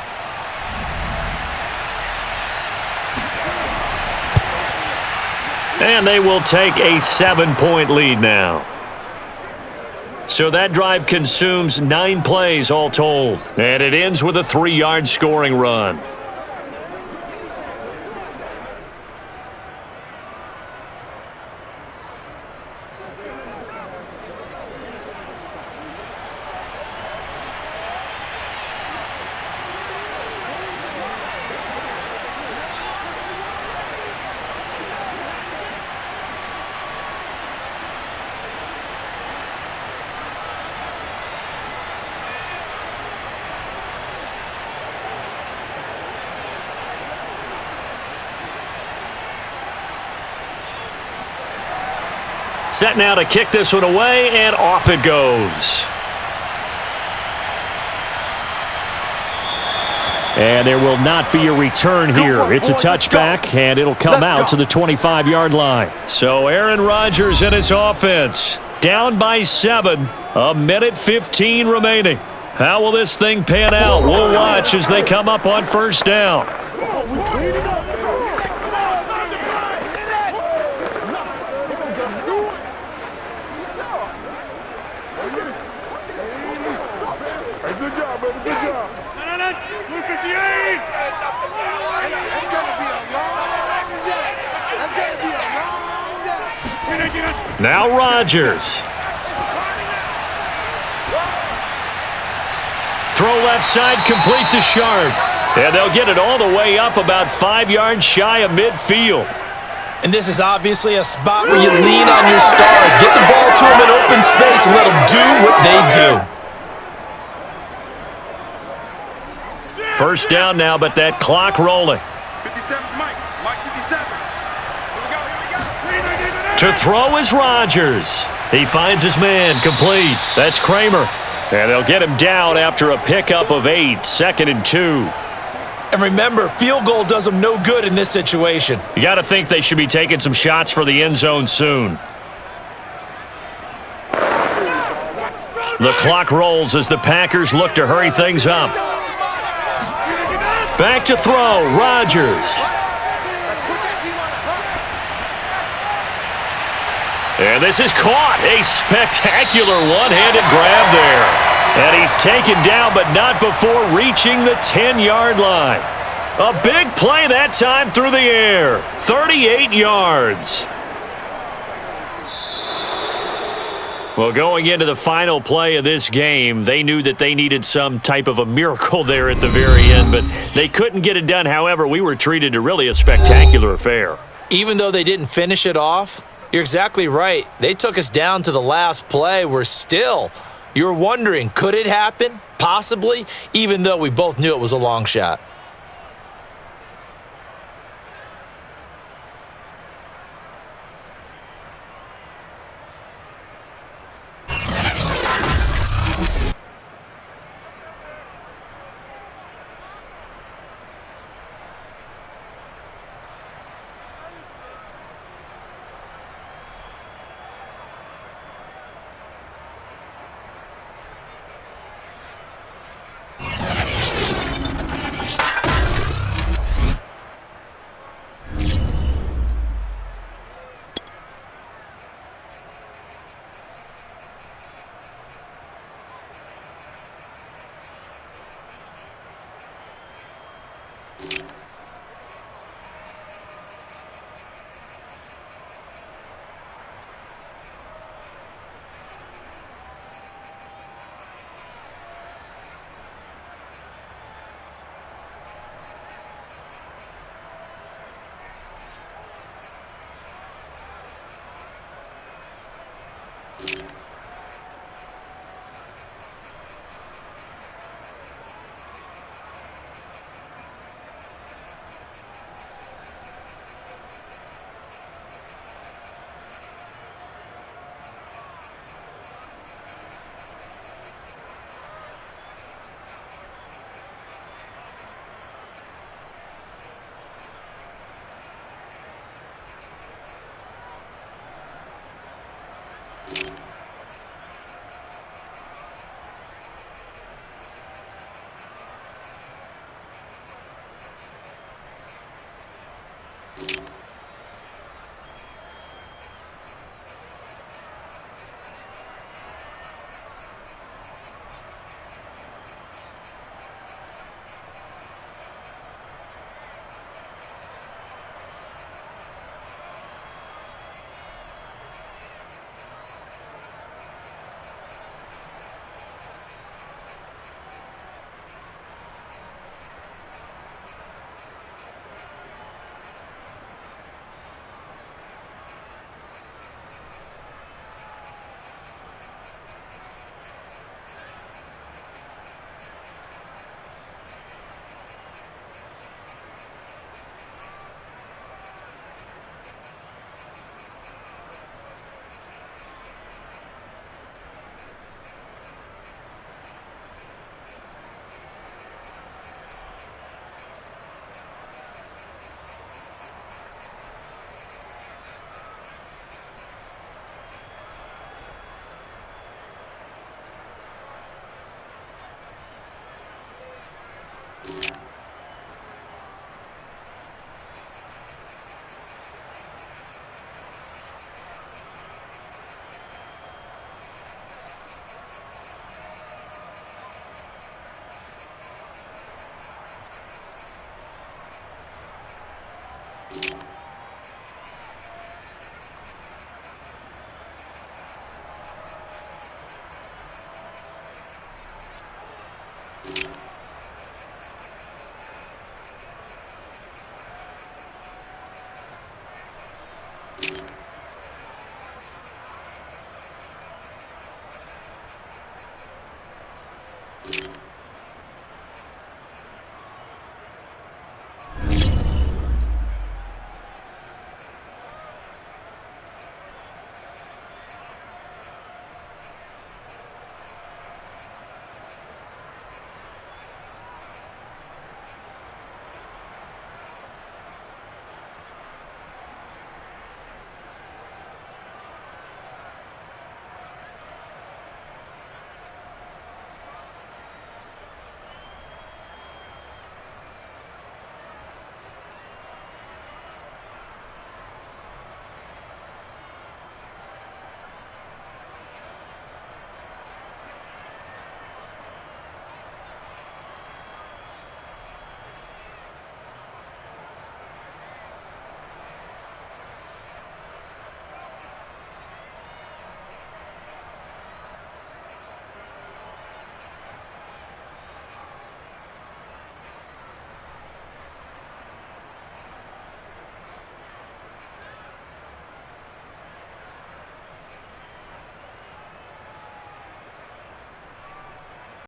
And they will take a 7-point lead now. So that drive consumes 9 plays all told. And it ends with a 3-yard scoring run. Set now to kick this one away, and off it goes. And there will not be a return here. It's a touchback, and it'll come out to the 25-yard line. So Aaron Rodgers and his offense down by 7. 1:15 remaining. How will this thing pan out? We'll watch as they come up on 1st down. Good job, brother. Good job. Look at the A's. It's going to be Now Rodgers. Throw left side, complete to Sharp. And they'll get it all the way up about 5 yards shy of midfield. And this is obviously a spot where you lean on your stars. Get the ball to them in open space and let them do what they do. First down now, but that clock rolling. 57's Mike. Mike 57. To throw is Rodgers. He finds his man, complete. That's Kramer. And they'll get him down after a pickup of 8, 2nd and 2. And remember, field goal does them no good in this situation. You got to think they should be taking some shots for the end zone soon. The clock rolls as the Packers look to hurry things up. Back to throw, Rodgers. And this is caught. A spectacular one-handed grab there. And he's taken down, but not before reaching the 10-yard line. A big play that time through the air. 38 yards. Well, going into the final play of this game, they knew that they needed some type of a miracle there at the very end, but they couldn't get it done. However, we were treated to really a spectacular affair. Even though they didn't finish it off, you're exactly right. They took us down to the last play. You're wondering, could it happen? Possibly, even though we both knew it was a long shot.